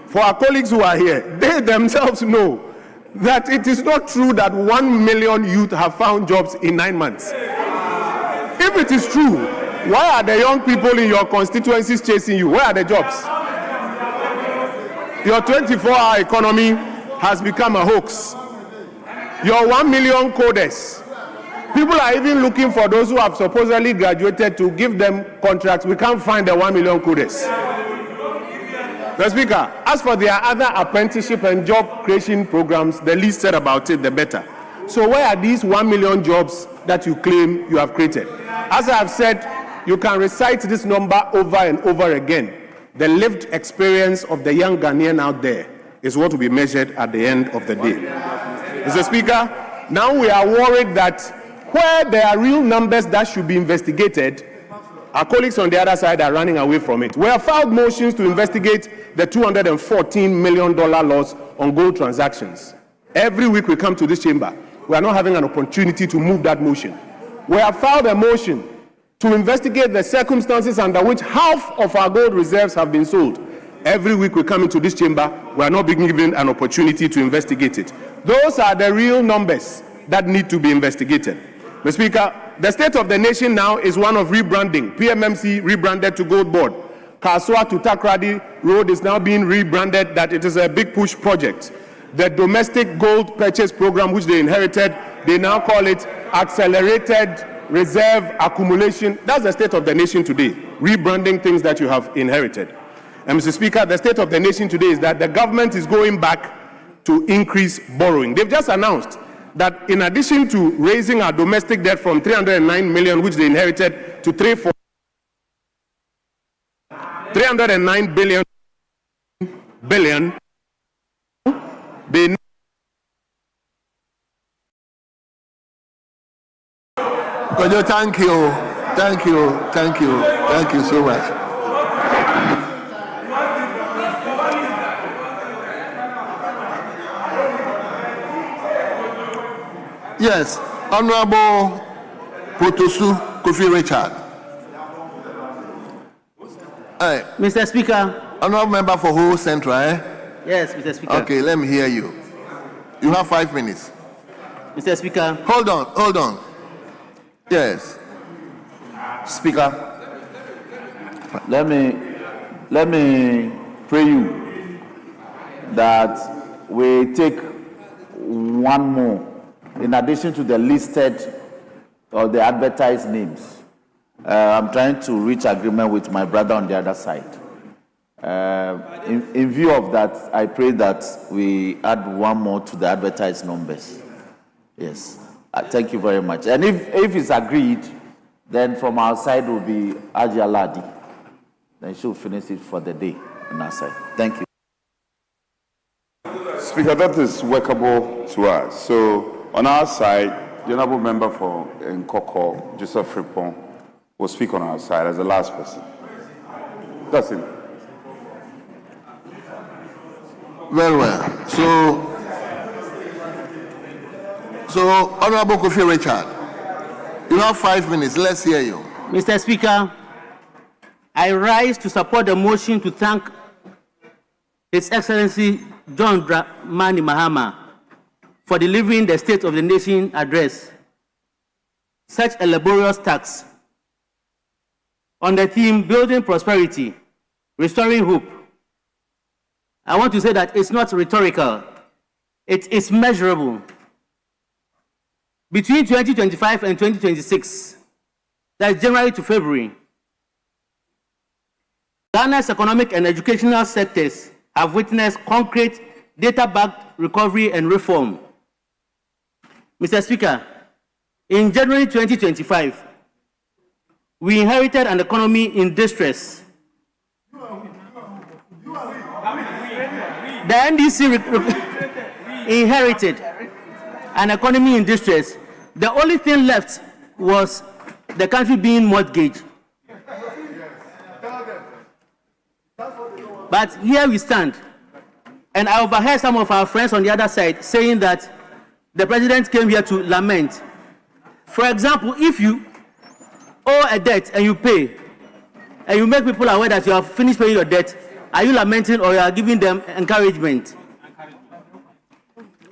For our colleagues who are here, they themselves know that it is not true that 1 million youth have found jobs in 9 months. If it is true, why are the young people in your constituencies chasing you? Where are the jobs? Your 24-hour economy has become a hoax. Your 1 million coders People are even looking for those who have supposedly graduated to give them contracts. We can't find the 1 million coders. Mr. Speaker, as for their other apprenticeship and job creation programs, the least said about it, the better. So where are these 1 million jobs that you claim you have created? As I have said, you can recite this number over and over again. The lived experience of the young Ghanaian out there is what will be measured at the end of the day. Mr. Speaker, now we are worried that where there are real numbers that should be investigated, our colleagues on the other side are running away from it. We have filed motions to investigate the $214 million loss on gold transactions. Every week we come to this chamber, we are not having an opportunity to move that motion. We have filed a motion to investigate the circumstances under which half of our gold reserves have been sold. Every week we come into this chamber, we are not being given an opportunity to investigate it. Those are the real numbers that need to be investigated. Mr. Speaker, the state of the nation now is one of rebranding. PMMC rebranded to Gold Board. Kasua to Takrady Road is now being rebranded that it is a big push project. The domestic gold purchase program, which they inherited, they now call it Accelerated Reserve Accumulation. That's the state of the nation today, rebranding things that you have inherited. And Mr. Speaker, the state of the nation today is that the government is going back to increase borrowing. They've just announced that in addition to raising our domestic debt from 309 million, which they inherited, to 309 billion, they Thank you so much. Yes, Honorable Potosu Kofi Richard. Hey, Mr. Speaker. Honorable Member for Ho Central, eh? Yes, Mr. Speaker. Okay, let me hear you. You have 5 minutes. Mr. Speaker. Hold on. Yes. Speaker, let me pray you that we take one more in addition to the listed or the advertised names. I'm trying to reach agreement with my brother on the other side. In view of that, I pray that we add one more to the advertised numbers. Yes. Thank you very much. And if it's agreed, then from our side will be Ajia Ladi. Then she'll finish it for the day on our side. Thank you. Speaker, that is workable to us. So on our side, the Honourable Member for Nkoko, Joseph Frimpong, will speak on our side as the last person. That's it. Very well. So Honorable Kofi Richard, you have 5 minutes. Let's hear you. Mr. Speaker, I rise to support the motion to thank His Excellency John Dramani Mahama for delivering the State of the Nation address, such a laborious task on the theme Building Prosperity, Restoring Hope. I want to say that it's not rhetorical, it is measurable. Between 2025 and 2026, that's January to February, Ghana's economic and educational sectors have witnessed concrete data-backed recovery and reform. Mr. Speaker, in January 2025, we inherited an economy in distress. The NDC inherited an economy in distress. The only thing left was the country being mortgaged. But here we stand, and I overheard some of our friends on the other side saying that the president came here to lament. For example, if you owe a debt and you pay, and you make people aware that you have finished paying your debt, are you lamenting or you are giving them encouragement?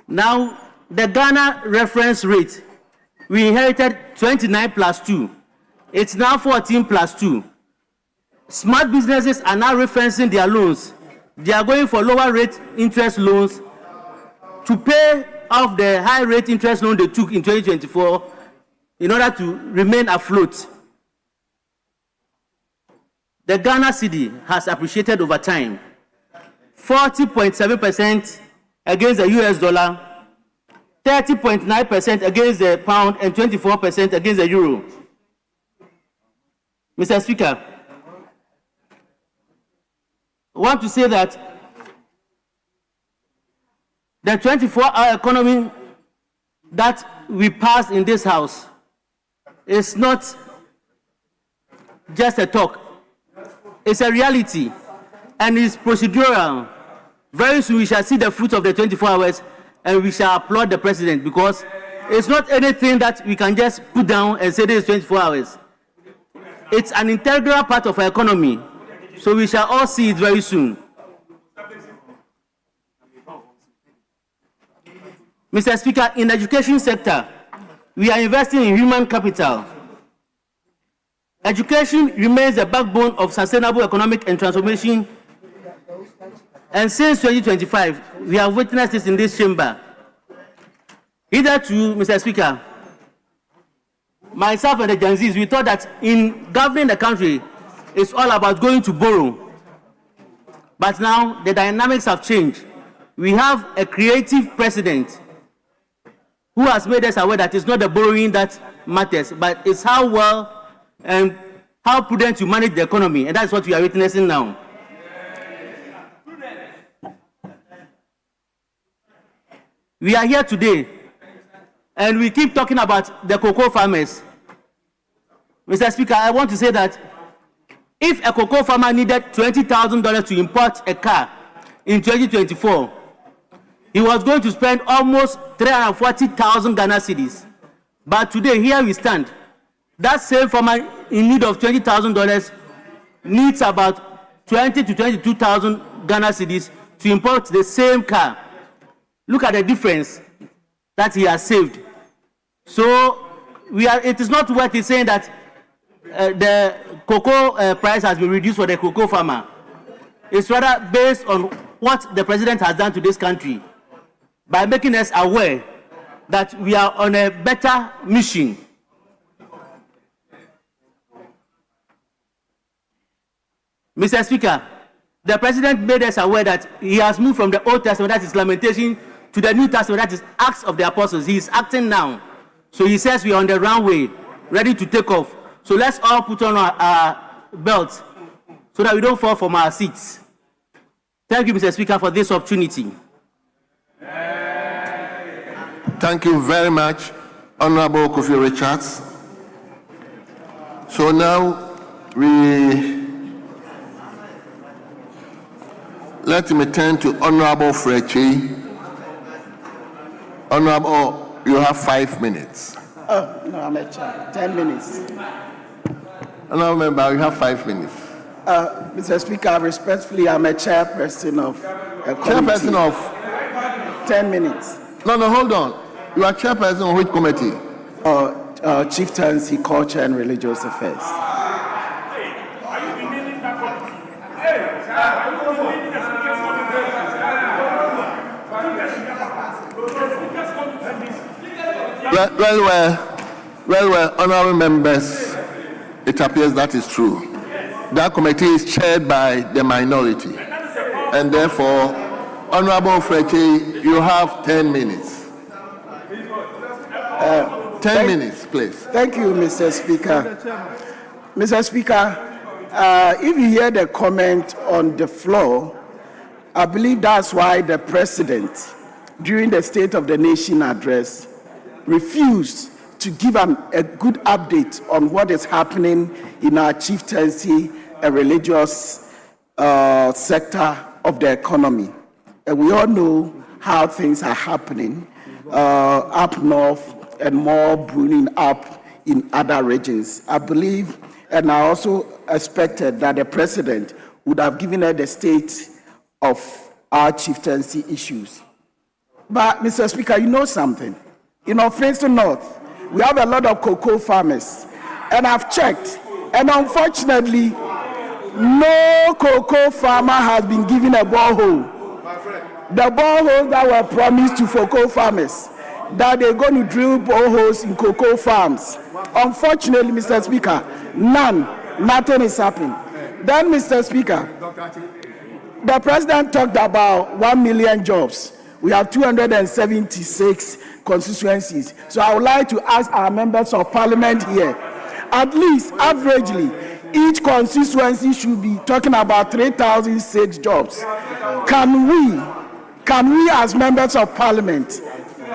Now, the Ghana reference rate, we inherited 29 plus 2. It's now 14 plus 2. Smart businesses are now referencing their loans. They are going for lower rate interest loans to pay off the high rate interest loan they took in 2024 in order to remain afloat. The Ghana cedi has appreciated over time, 40.7% against the US dollar, 30.9% against the pound, and 24% against the euro. Mr. Speaker, I want to say that the 24-hour economy that we passed in this House is not just a talk. It's a reality, and it's procedural. Very soon we shall see the fruit of the 24 hours, and we shall applaud the president, because it's not anything that we can just put down and say this is 24 hours. It's an integral part of our economy, so we shall all see it very soon. Mr. Speaker, in the education sector, we are investing in human capital. Education remains the backbone of sustainable economic and transformation. And since 2025, we have witnessed this in this chamber. Hitherto, Mr. Speaker, myself and the Gen Zs, we thought that in governing the country, it's all about going to borrow. But now the dynamics have changed. We have a creative president who has made us aware that it's not the borrowing that matters, but it's how well and how prudent you manage the economy, and that's what we are witnessing now. We are here today, and we keep talking about the cocoa farmers. Mr. Speaker, I want to say that if a cocoa farmer needed $20,000 to import a car in 2024, he was going to spend almost 340,000 Ghana cedis. But today, here we stand. That same farmer in need of $20,000 needs about 20 to 22,000 Ghana cedis to import the same car. Look at the difference that he has saved. So it is not worth it saying that the cocoa price has been reduced for the cocoa farmer. It's rather based on what the president has done to this country by making us aware that we are on a better mission. Mr. Speaker, the president made us aware that he has moved from the Old Testament, that is Lamentation, to the New Testament, that is Acts of the Apostles. He is acting now. So he says we are on the runway, ready to take off. So let's all put on our belts so that we don't fall from our seats. Thank you, Mr. Speaker, for this opportunity. Thank you very much, Honorable Kofi Richards. So now let me turn to Honorable Frechi. Honorable, you have 5 minutes. Oh, no, I'm a chair. 10 minutes. Honorable Member, you have 5 minutes. Mr. Speaker, respectfully, I'm a chairperson of a committee. Chairperson of? 10 minutes. No, hold on. You are chairperson of which committee? Chieftaincy, Culture and Religious Affairs. Well, honorable members, it appears that is true. That committee is chaired by the minority, and therefore, Honorable Frechi, you have 10 minutes. 10 minutes, please. Thank you, Mr. Speaker. Mr. Speaker, if you hear the comment on the floor, I believe that's why the president, during the State of the Nation address, refused to give a good update on what is happening in our chieftaincy and religious sector of the economy. And we all know how things are happening up north and more brewing up in other regions. I believe, and I also expected that the president would have given her the state of our chieftaincy issues. But, Mr. Speaker, you know something. In Princeton North, we have a lot of cocoa farmers, and I've checked, and unfortunately, no cocoa farmer has been given a borehole. The boreholes that were promised to cocoa farmers, that they're going to drill boreholes in cocoa farms, Unfortunately, Mr. Speaker, nothing is happening. Then, Mr. Speaker, the president talked about 1 million jobs. We have 276 constituencies. So I would like to ask our members of parliament here, at least averagely, each constituency should be talking about 3,006 jobs. Can we as members of parliament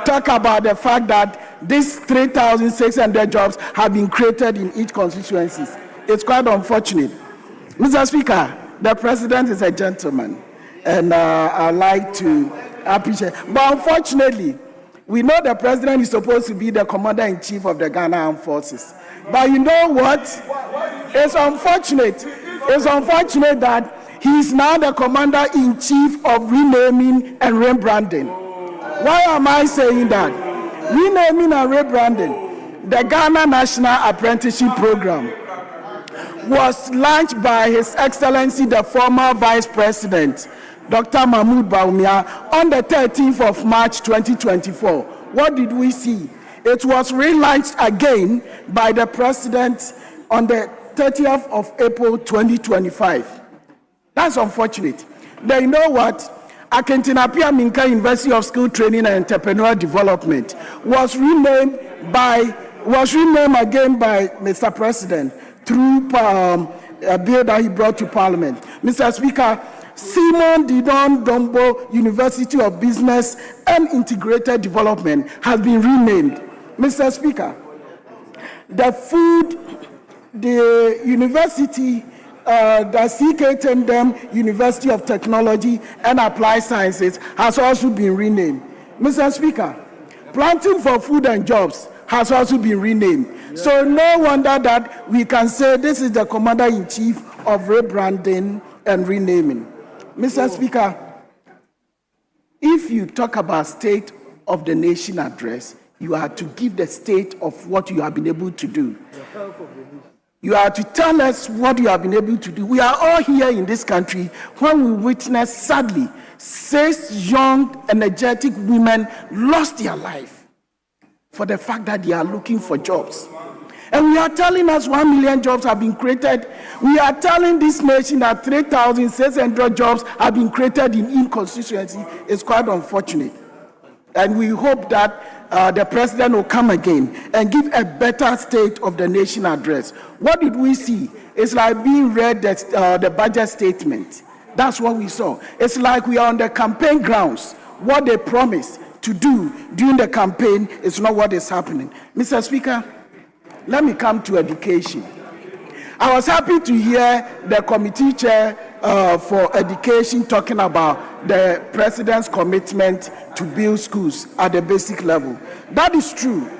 talk about the fact that these 3,600 jobs have been created in each constituency? It's quite unfortunate. Mr. Speaker, the president is a gentleman, and I like to appreciate. But unfortunately, we know the president is supposed to be the commander-in-chief of the Ghana Armed Forces. But you know what? It's unfortunate. It's unfortunate that he is now the commander-in-chief of renaming and rebranding. Why am I saying that? Renaming and rebranding. The Ghana National Apprenticeship Program was launched by His Excellency, the former Vice President, Dr. Mahmoud Bawumia, on the 13th of March 2024. What did we see? It was relaunched again by the President on the 30th of April 2025. That's unfortunate. Then you know what? Akintinapia Minka University of Skill Training and Entrepreneurial Development was renamed again by Mr. President through a bill that he brought to Parliament. Mr. Speaker, Simon Didon Dombo University of Business and Integrated Development has been renamed. Mr. Speaker, the university, the CK Tendem University of Technology and Applied Sciences has also been renamed. Mr. Speaker, Planting for Food and Jobs has also been renamed. Yeah. So no wonder that we can say this is the commander-in-chief of rebranding and renaming. Mr. Speaker, if you talk about State of the Nation address, you are to give the state of what you have been able to do. You are to tell us what you have been able to do. We are all here in this country when we witness, sadly, 6 young, energetic women lost their life for the fact that they are looking for jobs. And we are telling us 1 million jobs have been created. We are telling this nation that 3,600 jobs have been created in inconsistency. It's quite unfortunate. And we hope that the president will come again and give a better State of the Nation address. What did we see? It's like being read the budget statement. That's what we saw. It's like we are on the campaign grounds. What they promised to do during the campaign is not what is happening. Mr. Speaker, let me come to education. I was happy to hear the committee chair for education talking about the president's commitment to build schools at the basic level. That is true.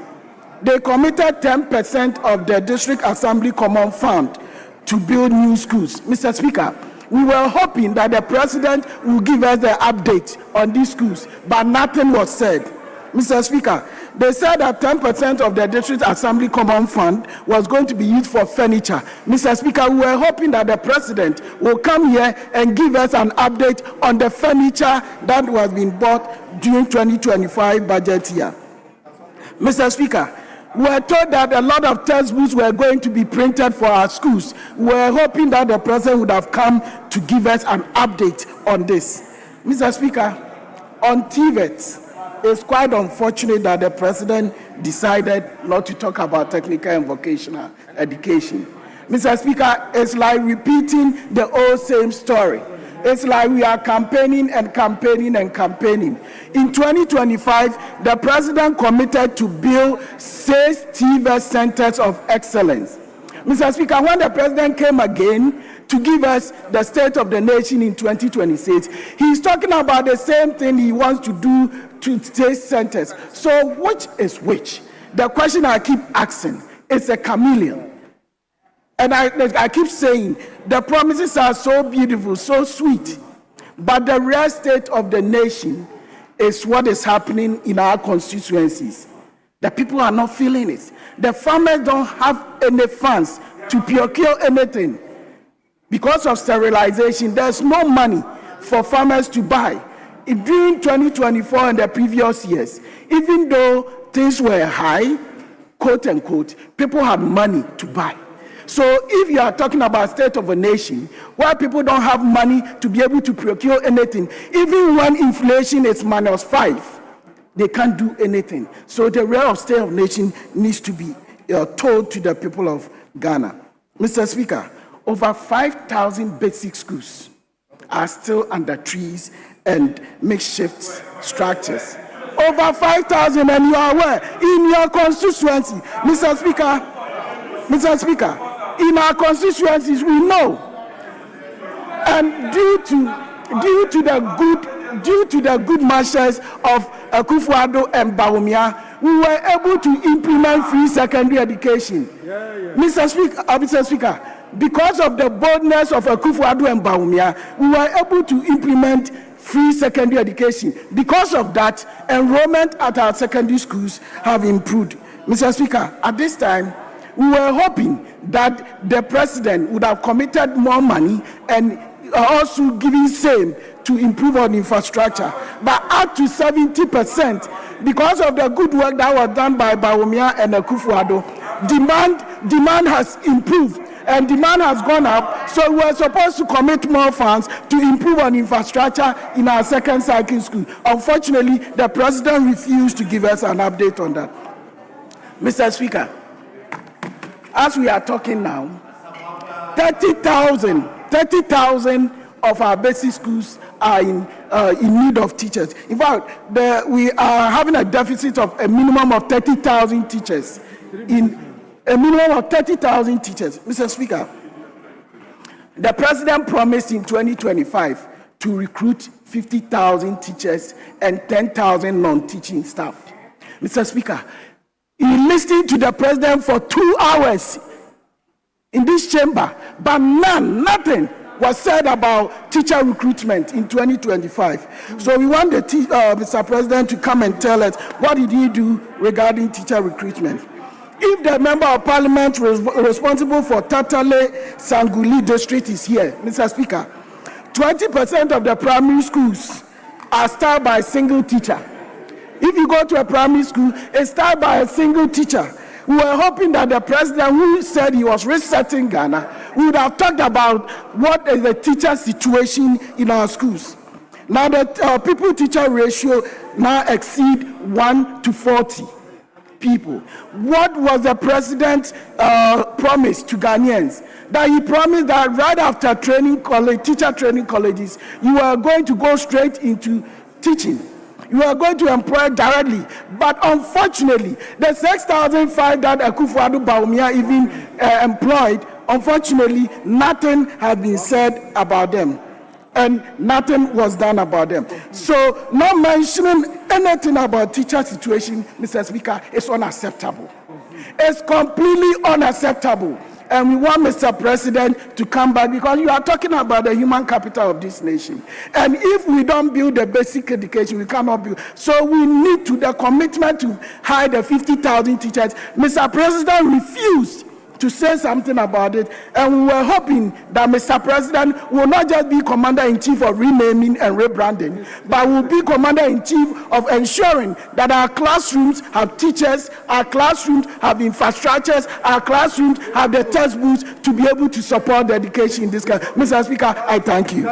They committed 10% of the District Assembly Common Fund to build new schools. Mr. Speaker, we were hoping that the president will give us the update on these schools, but nothing was said. Mr. Speaker, they said that 10% of the District Assembly Common Fund was going to be used for furniture. Mr. Speaker, we were hoping that the president will come here and give us an update on the furniture that was being bought during 2025 budget year. Mr. Speaker, we were told that a lot of textbooks were going to be printed for our schools. We were hoping that the president would have come to give us an update on this. Mr. Speaker, on TVET, it's quite unfortunate that the president decided not to talk about technical and vocational education. Mr. Speaker, it's like repeating the old same story. It's like we are campaigning and campaigning and campaigning. In 2025, the president committed to build 6 TVET centers of excellence. Mr. Speaker, when the president came again to give us the State of the Nation in 2026, he's talking about the same thing he wants to do to state centers. So which is which? The question I keep asking is a chameleon. And I keep saying the promises are so beautiful, so sweet, but the real state of the nation is what is happening in our constituencies. The people are not feeling it. The farmers don't have any funds to procure anything. Because of sterilization, there's no money for farmers to buy. During 2024 and the previous years, even though things were high, quote unquote, people had money to buy. So if you are talking about state of a nation where people don't have money to be able to procure anything, even when inflation is -5, they can't do anything. So the real state of nation needs to be told to the people of Ghana. Mr. Speaker, over 5,000 basic schools are still under trees and makeshift structures. Over 5,000, and you are aware, in your constituency, Mr. Speaker, in our constituencies, we know, and due to the good measures of Akufo-Addo and Bawumia, we were able to implement free secondary education. Mr. Speaker, because of the boldness of Akufo-Addo and Bawumia, we were able to implement free secondary education. Because of that, enrollment at our secondary schools have improved. Mr. Speaker, at this time, we were hoping that the president would have committed more money and also giving same to improve on infrastructure, but up to 70%, because of the good work that was done by Bawumia and Akufo-Addo, demand has improved and demand has gone up. So we were supposed to commit more funds to improve on infrastructure in our second cycle school. Unfortunately, the president refused to give us an update on that. Mr. Speaker, as we are talking now, 30,000 of our basic schools are in need of teachers. In fact, we are having a deficit of a minimum of 30,000 teachers. Mr. Speaker, the president promised in 2025 to recruit 50,000 teachers and 10,000 non-teaching staff. Mr. Speaker, he listened to the president for 2 hours in this chamber, but nothing was said about teacher recruitment in 2025. So we want the Mr. President to come and tell us what did he do regarding teacher recruitment. If the member of parliament responsible for Tatale Sanguli district is here, Mr. Speaker, 20% of the primary schools are staffed by a single teacher. If you go to a primary school, it's staffed by a single teacher. We were hoping that the president, who said he was resetting Ghana, would have talked about what is the teacher situation in our schools. Now the people-teacher ratio now exceed 1 to 40 people. What was the president's promise to Ghanaians? That he promised that right after teacher training colleges, you are going to go straight into teaching. You are going to employ directly. But unfortunately, the 6,005 that Akufo-Addo Bawumia even employed, unfortunately, nothing has been said about them. And nothing was done about them. So, not mentioning anything about teacher situation, Mr. Speaker, is unacceptable. It's completely unacceptable. And we want Mr. President to come back, because you are talking about the human capital of this nation. And if we don't build the basic education, we cannot build. So we need the commitment to hire the 50,000 teachers. Mr. President refused to say something about it, and we were hoping that Mr. President will not just be commander-in-chief of renaming and rebranding, but will be commander-in-chief of ensuring that our classrooms have teachers, our classrooms have infrastructures, our classrooms have the textbooks to be able to support the education in this country. Mr. Speaker, I thank you.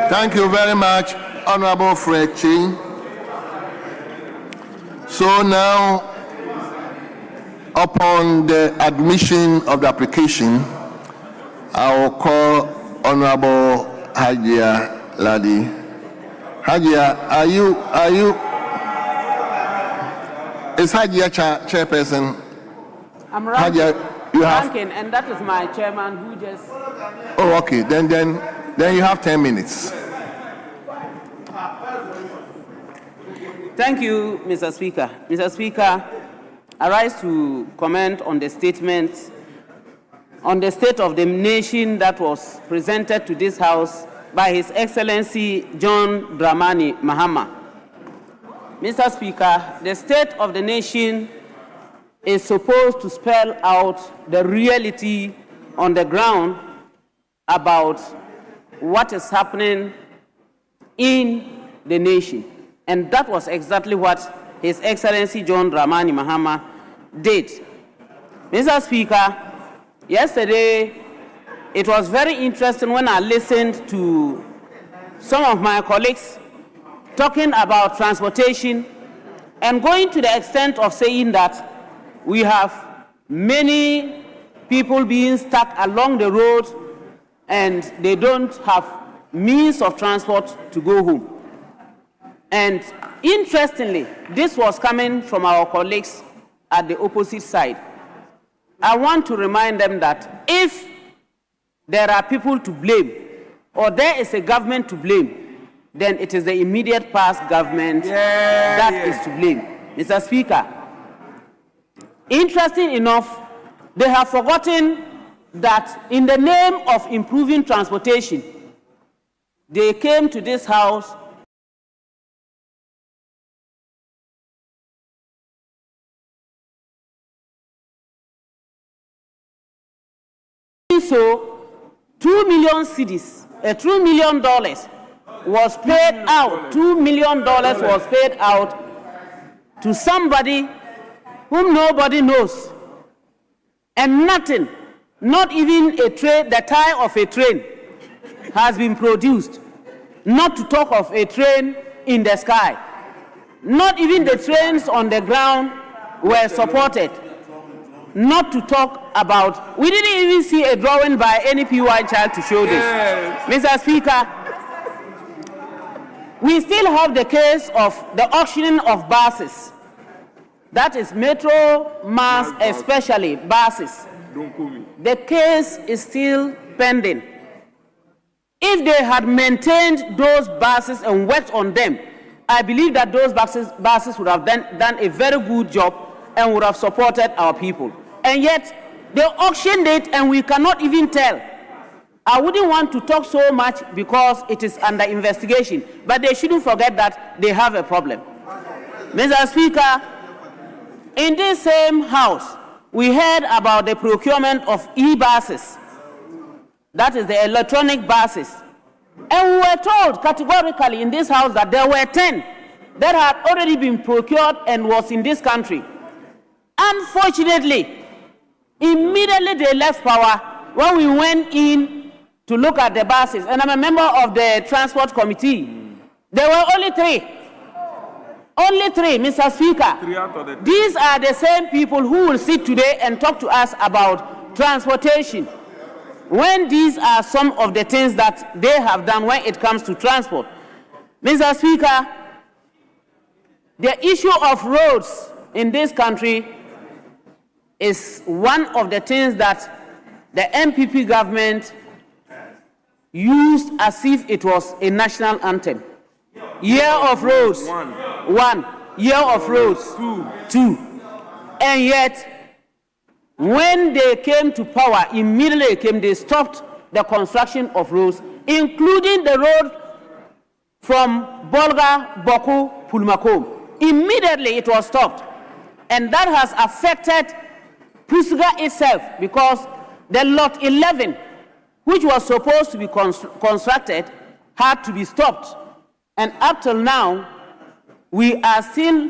Thank you very much, Honorable Fred Ching. So now, upon the admission of the application, I will call Honorable Hajia Ladi. Hajia, are you? Is Hajia chairperson? I'm ranking, Hajia, you have. And that is my chairman who just. Oh, okay. Then you have 10 minutes. Thank you, Mr. Speaker. Mr. Speaker, I rise to comment on the statement on the state of the nation that was presented to this House by His Excellency John Dramani Mahama. Mr. Speaker, the state of the nation is supposed to spell out the reality on the ground about what is happening in the nation. And that was exactly what His Excellency John Dramani Mahama did. Mr. Speaker, yesterday it was very interesting when I listened to some of my colleagues talking about transportation and going to the extent of saying that we have many people being stuck along the road and they don't have means of transport to go home. And interestingly, this was coming from our colleagues at the opposite side. I want to remind them that if there are people to blame or there is a government to blame, then it is the immediate past government that is to blame. Mr. Speaker, interesting enough, they have forgotten that in the name of improving transportation, they came to this house so 2 million cedis, $2 million was paid out. $2 million was paid out to somebody whom nobody knows, and nothing, not even a train, the tire of a train has been produced. Not to talk of a train in the sky. Not even the trains on the ground were supported. Not to talk about, we didn't even see a drawing by any PY child to show this. Mr. Speaker, we still have the case of the auctioning of buses. That is Metro, Mass, especially buses. The case is still pending. If they had maintained those buses and worked on them, I believe that those buses would have done a very good job and would have supported our people. And yet, they auctioned it and we cannot even tell. I wouldn't want to talk so much because it is under investigation, but they shouldn't forget that they have a problem. Mr. Speaker, in this same house, we heard about the procurement of e-buses. That is the electronic buses. And we were told categorically in this house that there were 10 that had already been procured and was in this country. Unfortunately, immediately they left power when we went in to look at the buses. And I'm a member of the Transport Committee. There were only 3. Only 3, Mr. Speaker. These are the same people who will sit today and talk to us about transportation, when these are some of the things that they have done when it comes to transport. Mr. Speaker, the issue of roads in this country is one of the things that the MPP government used as if it was a national anthem. Year of roads, 1. Year of roads, 2. And yet, when they came to power, immediately they stopped the construction of roads, including the road from Bolga, Boku, Pulmakom. Immediately it was stopped. And that has affected Pusuga itself, because the lot 11, which was supposed to be constructed, had to be stopped. And up till now, we are still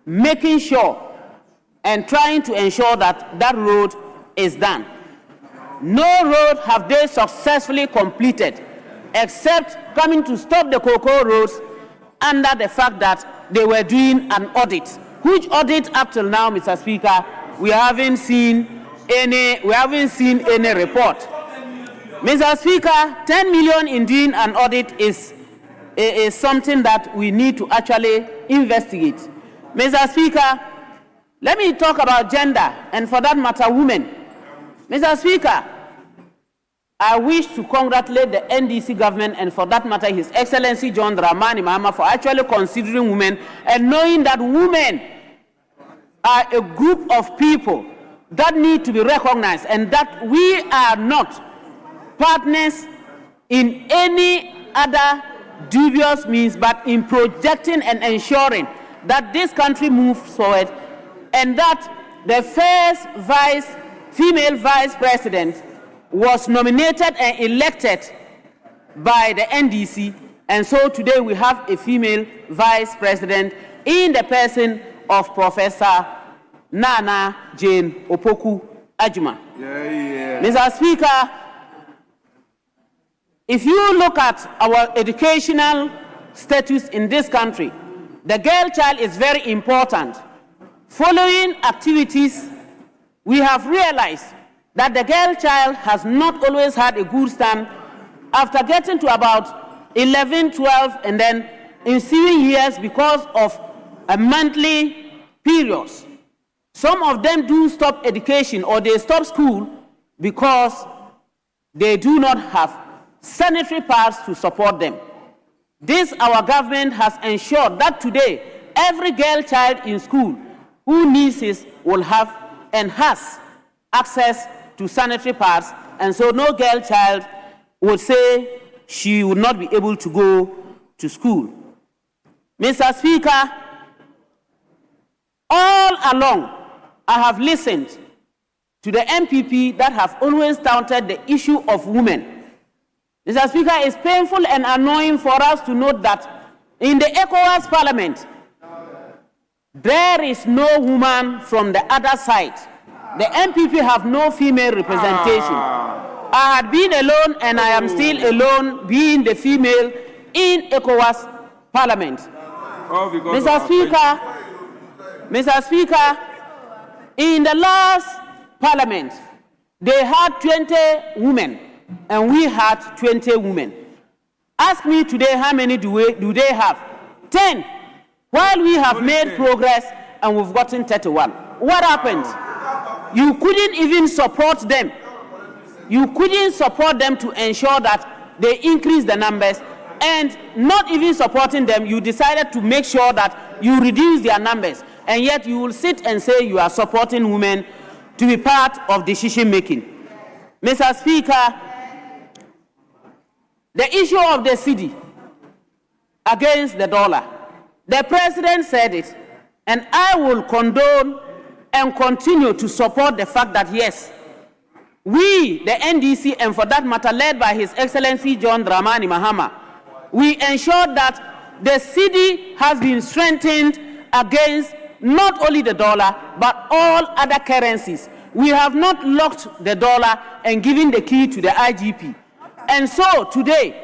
making sure and trying to ensure that that road is done. No road have they successfully completed, except coming to stop the cocoa roads under the fact that they were doing an audit. Which audit up till now, Mr. Speaker, we haven't seen any report. Mr. Speaker, 10 million in doing an audit is something that we need to actually investigate. Mr. Speaker, let me talk about gender, and for that matter, women. Mr. Speaker, I wish to congratulate the NDC government, and for that matter, His Excellency John Dramani Mahama, for actually considering women and knowing that women are a group of people that need to be recognized, and that we are not partners in any other dubious means, but in projecting and ensuring that this country moves forward, and that the first female vice president was nominated and elected by the NDC, and so today we have a female vice president in the person of Professor Nana Jane Opoku Ajuma. Mr. Speaker, if you look at our educational status in this country, the girl child is very important. Following activities, we have realized that the girl child has not always had a good stand after getting to about 11, 12, and then ensuing years because of a monthly periods. Some of them do stop education or they stop school because they do not have sanitary pads to support them. This, our government has ensured that today, every girl child in school who needs it will have and has access to sanitary pads, and so no girl child would say she would not be able to go to school. Mr. Speaker, all along, I have listened to the MPP that have always touted the issue of women. Mr. Speaker, it's painful and annoying for us to note that in the ECOWAS Parliament, there is no woman from the other side. The MPP have no female representation. I had been alone and I am still alone being the female in ECOWAS Parliament. Mr. Speaker, in the last Parliament, they had 20 women and we had 20 women. Ask me today how many do they have? 10. While we have made progress and we've gotten 31. What happened? You couldn't even support them. You couldn't support them to ensure that they increase the numbers, and not even supporting them, you decided to make sure that you reduce their numbers, and yet you will sit and say you are supporting women to be part of decision making. Mr. Speaker, the issue of the cedi against the dollar, the president said it, and I will condone and continue to support the fact that yes, we, the NDC, and for that matter, led by His Excellency John Dramani Mahama, we ensured that the cedi has been strengthened against not only the dollar, but all other currencies. We have not locked the dollar and given the key to the IGP. And so today,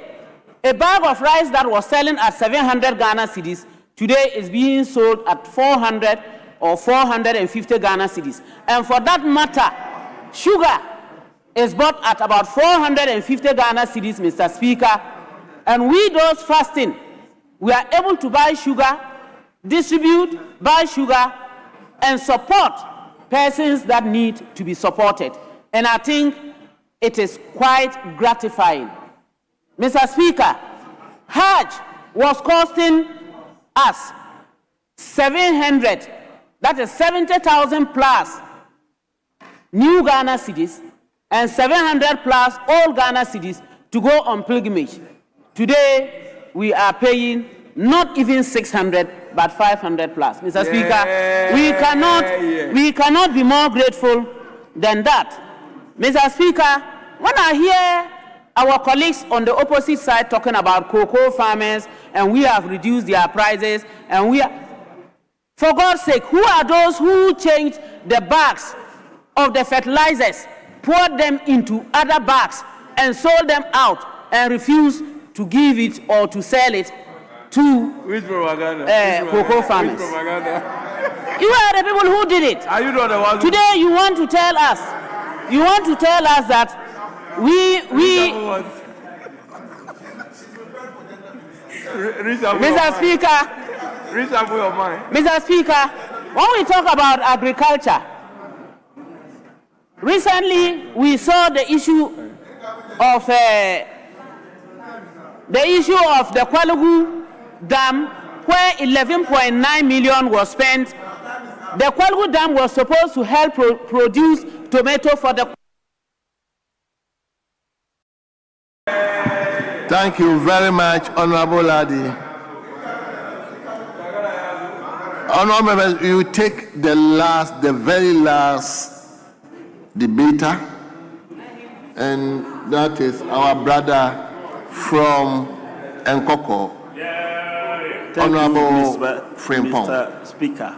a bag of rice that was selling at 700 Ghana cedis, today is being sold at 400 or 450 Ghana cedis. And for that matter, sugar is bought at about 450 Ghana cedis, Mr. Speaker. And we, those fasting, we are able to buy sugar, distribute, buy sugar, and support persons that need to be supported. And I think it is quite gratifying. Mr. Speaker, Hajj was costing us 700, that is 70,000 plus new Ghana cedis, and 700 plus old Ghana cedis to go on pilgrimage. Today, we are paying not even 600, but 500 plus. Mr. Speaker, we cannot be more grateful than that. Mr. Speaker, when I hear our colleagues on the opposite side talking about cocoa farmers and we have reduced their prices and we are, for God's sake, who are those who changed the bags of the fertilizers, poured them into other bags and sold them out and refused to give it or to sell it to cocoa farmers? You are the people who did it. Are you not the one? Today you want to tell us, that Mr. Speaker, when we talk about agriculture, recently we saw the issue of the Kwalugu Dam, where 11.9 million was spent. The Kwalugu Dam was supposed to help produce tomato for the... Thank you very much, Honorable Ladi. Honorable members, you take the very last debater, and that is our brother from Nkoko, Honorable Frimpong. Mr. Speaker,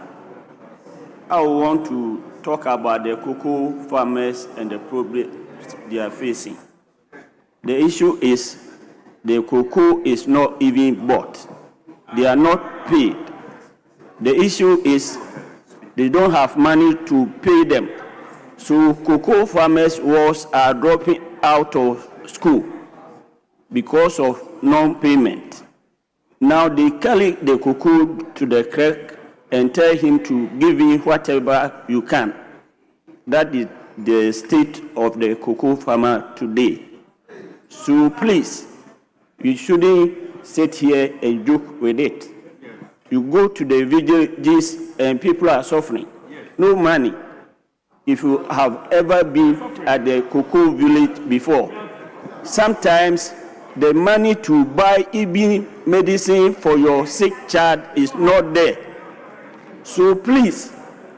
I want to talk about the cocoa farmers and the problem they are facing. The issue is the cocoa is not even bought. They are not paid. The issue is they don't have money to pay them. So cocoa farmers are dropping out of school because of non-payment. Now they carry the cocoa to the clerk and tell him to give you whatever you can. That is the state of the cocoa farmer today. So please, you shouldn't sit here and joke with it. You go to the villages and people are suffering. No money. If you have ever been at the cocoa village before, sometimes the money to buy even medicine for your sick child is not there. So please,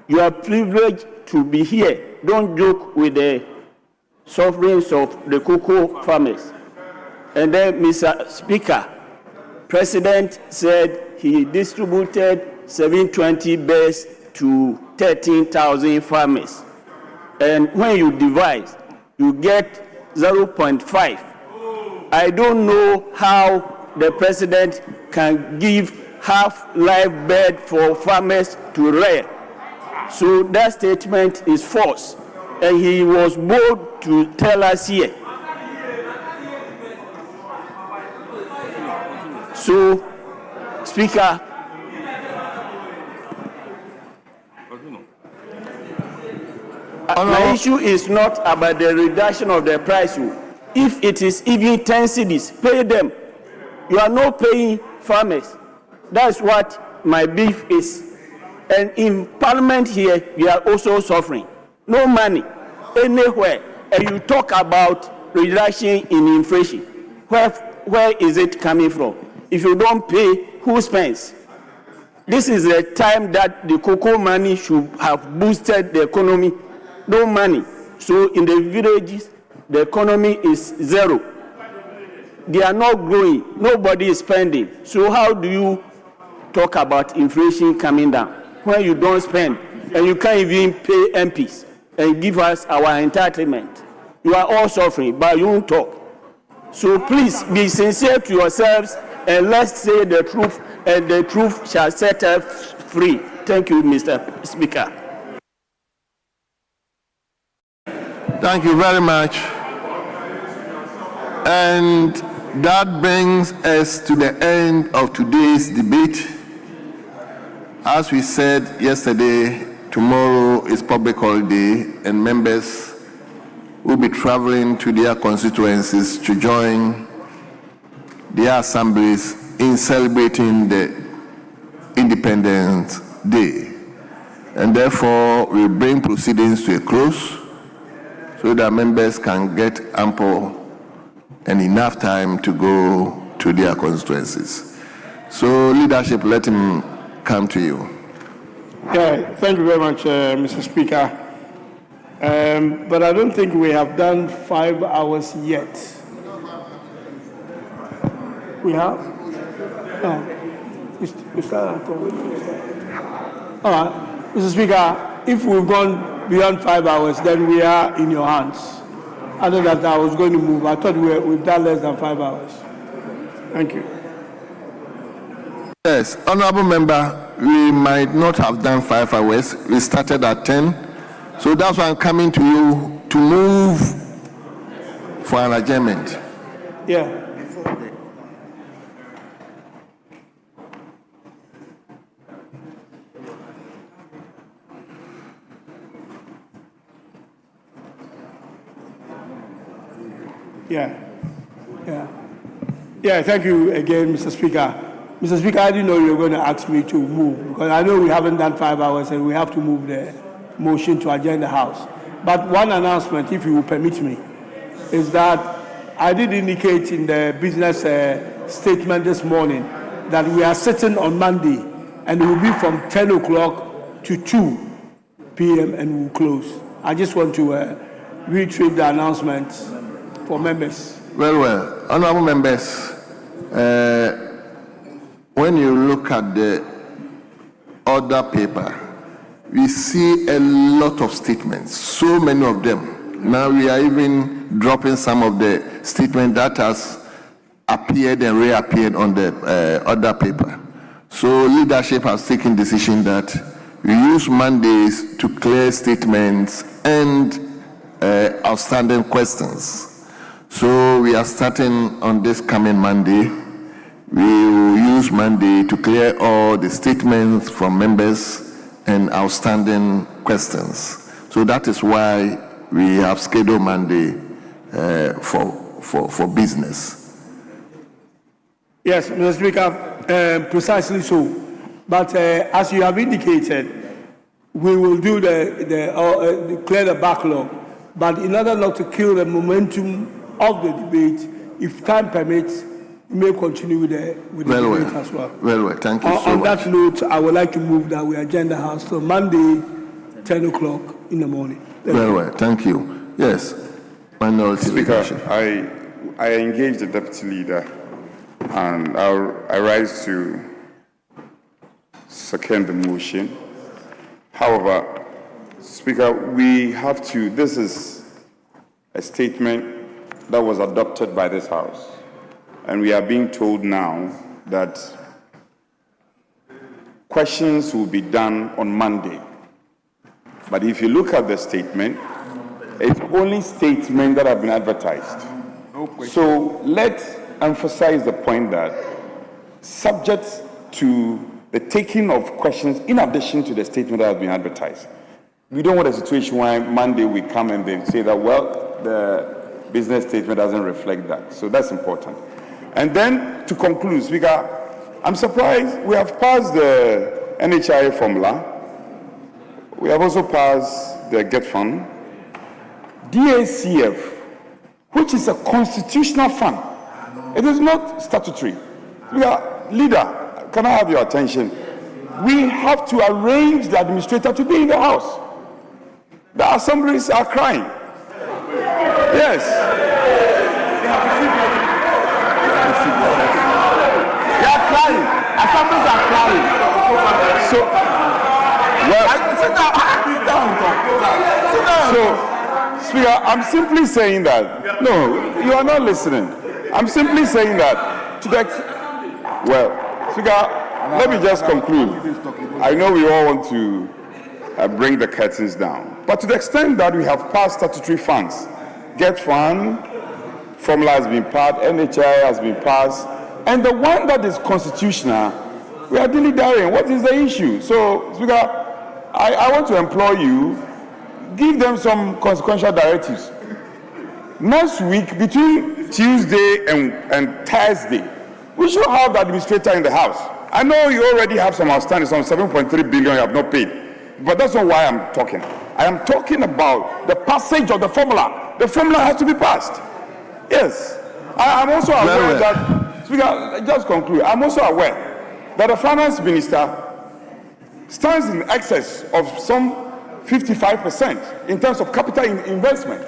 you are privileged to be here. Don't joke with the sufferings of the cocoa farmers. And then, Mr. Speaker, President said he distributed 720 bears to 13,000 farmers. And when you divide, you get 0.5. I don't know how the president can give half live bird for farmers to rear. So that statement is false. And he was bold to tell us here. So, Speaker, my issue is not about the reduction of the price. If it is even 10 cedis, pay them. You are not paying farmers. That's what my beef is. And in Parliament here, we are also suffering. No money anywhere. And you talk about reduction in inflation. Where is it coming from? If you don't pay, who spends? This is the time that the cocoa money should have boosted the economy. No money. So in the villages, the economy is zero. They are not growing. Nobody is spending. So how do you talk about inflation coming down when you don't spend and you can't even pay MPs and give us our entitlement? You are all suffering, but you won't talk. So please be sincere to yourselves and let's say the truth, and the truth shall set us free. Thank you, Mr. Speaker. Thank you very much. And that brings us to the end of today's debate. As we said yesterday, tomorrow is public holiday and members will be traveling to their constituencies to join their assemblies in celebrating the Independence Day. And therefore, we bring proceedings to a close so that members can get ample and enough time to go to their constituencies. So, leadership, let him come to you. Yeah, thank you very much, Mr. Speaker. But I don't think we have done 5 hours yet. We have? No. We start. All right. Mr. Speaker, if we've gone beyond 5 hours, then we are in your hands. Other than that, I was going to move. I thought we've done less than 5 hours. Thank you. Yes, honorable member, we might not have done 5 hours. We started at 10. So that's why I'm coming to you to move for an adjournment. Yeah. Yeah, thank you again, Mr. Speaker. Mr. Speaker, I didn't know you were going to ask me to move because I know we haven't done 5 hours and we have to move the motion to adjourn the House. But one announcement, if you will permit me, is that I did indicate in the business statement this morning that we are sitting on Monday and it will be from 10 o'clock to 2 p.m. and we'll close. I just want to reiterate the announcement for members. Well, honorable members, when you look at the order paper, we see a lot of statements, so many of them. Now we are even dropping some of the statements that has appeared and reappeared on the other paper. So leadership has taken decision that we use Mondays to clear statements and outstanding questions. So we are starting on this coming Monday. We will use Monday to clear all the statements from members and outstanding questions. So that is why we have scheduled Monday for business. Yes, Mr. Speaker, precisely so. But as you have indicated, we will do clear the backlog. But in order not to kill the momentum of the debate, if time permits, we may continue with the debate as well. Well, thank you so much. On that note, I would like to move that we adjourn the House till Monday, 10 o'clock in the morning. Thank you. Yes, Minority Speaker, Leadership. I engage the Deputy Leader, and I rise to second the motion. However, Speaker, we have to, this is a statement that was adopted by this House, and we are being told now that questions will be done on Monday. But if you look at the statement, it's only statements that have been advertised. So let's emphasize the point that subject to the taking of questions in addition to the statement that has been advertised. We don't want a situation where Monday we come and they say that, well, the business statement doesn't reflect that. So that's important. And then to conclude, Speaker, I'm surprised we have passed the NHIA formula. We have also passed the GET fund. DACF, which is a constitutional fund. It is not statutory. Leader, can I have your attention? We have to arrange the administrator to be in the House. The assemblies are crying. Yes. They are crying. Assemblies are crying. So, well, so, Speaker, I'm simply saying that. No, you are not listening. I'm simply saying that to the well, Speaker, let me just conclude. I know we all want to bring the curtains down, but to the extent that we have passed statutory funds, GET fund, formula has been passed, NHI has been passed, and the one that is constitutional, we are dilly-dallying. What is the issue? So, Speaker, I want to implore you, give them some consequential directives. Next week, between Tuesday and Thursday, we should have the administrator in the House. I know you already have some outstanding, some 7.3 billion you have not paid, but that's not why I'm talking. I am talking about the passage of the formula. The formula has to be passed. Yes. I'm also aware that, Speaker, just conclude. I'm also aware that the finance minister stands in excess of some 55% in terms of capital investment.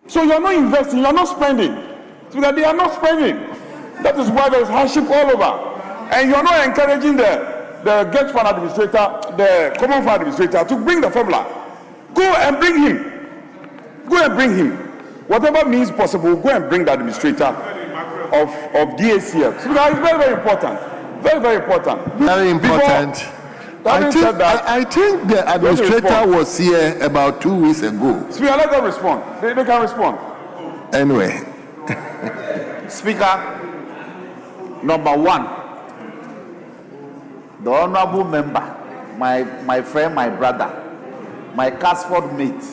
So you're not investing, you're not spending. So that they are not spending. That is why there's hardship all over. And you're not encouraging the GET fund administrator, the common fund administrator to bring the formula. Go and bring him. Go and bring him. Whatever means possible, go and bring the administrator of DACF. So that is very, very important. Very, very important. Very important. I think the administrator was here about 2 weeks ago. Speaker, let them respond. They can respond. Anyway. Speaker, number one, the honorable member, my friend, my brother, my Casford mate,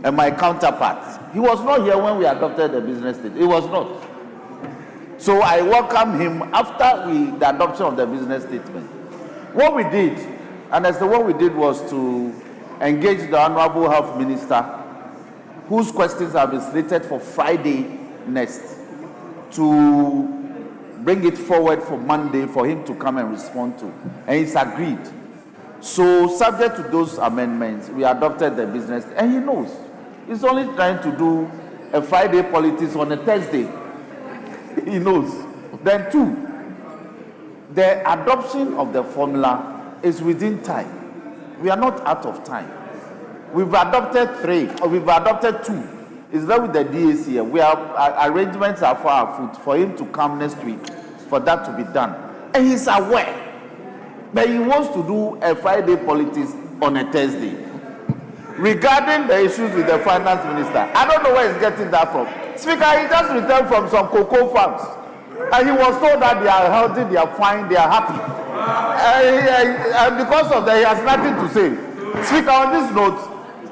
and my counterpart. He was not here when we adopted the business statement. He was not. So I welcome him after the adoption of the business statement. What we did, and as what we did was to engage the Honorable Health Minister, whose questions have been slated for Friday next, to bring it forward for Monday for him to come and respond to. And he's agreed. So subject to those amendments, we adopted the business, and he knows. He's only trying to do a Friday politics on a Thursday. He knows. Then two, the adoption of the formula is within time. We are not out of time. We've adopted 3, or we've adopted 2. It's there with the DAC here. We are arrangements are for our foot for him to come next week for that to be done. And he's aware. But he wants to do a Friday politics on a Thursday. Regarding the issues with the finance minister, I don't know where he's getting that from. Speaker, he just returned from some cocoa farms. And he was told that they are healthy, they are fine, they are happy. And because of that, he has nothing to say. Speaker, on this note,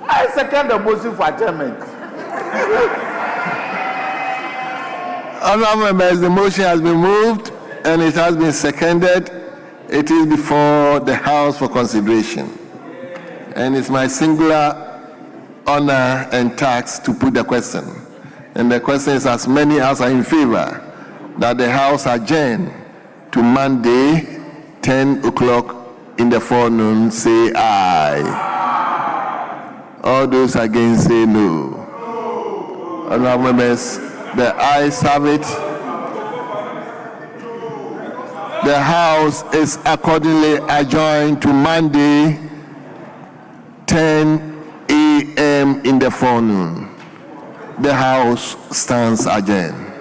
I second the motion for adjournment. Honourable members, the motion has been moved and it has been seconded. It is before the House for consideration. And it's my singular honor and task to put the question. And the question is, as many as are in favor that the House adjourn to Monday, 10 o'clock in the forenoon, say aye. All those against say no. Honourable members, the ayes have it. The House is accordingly adjourned to Monday, 10 a.m. in the forenoon. The House stands adjourned.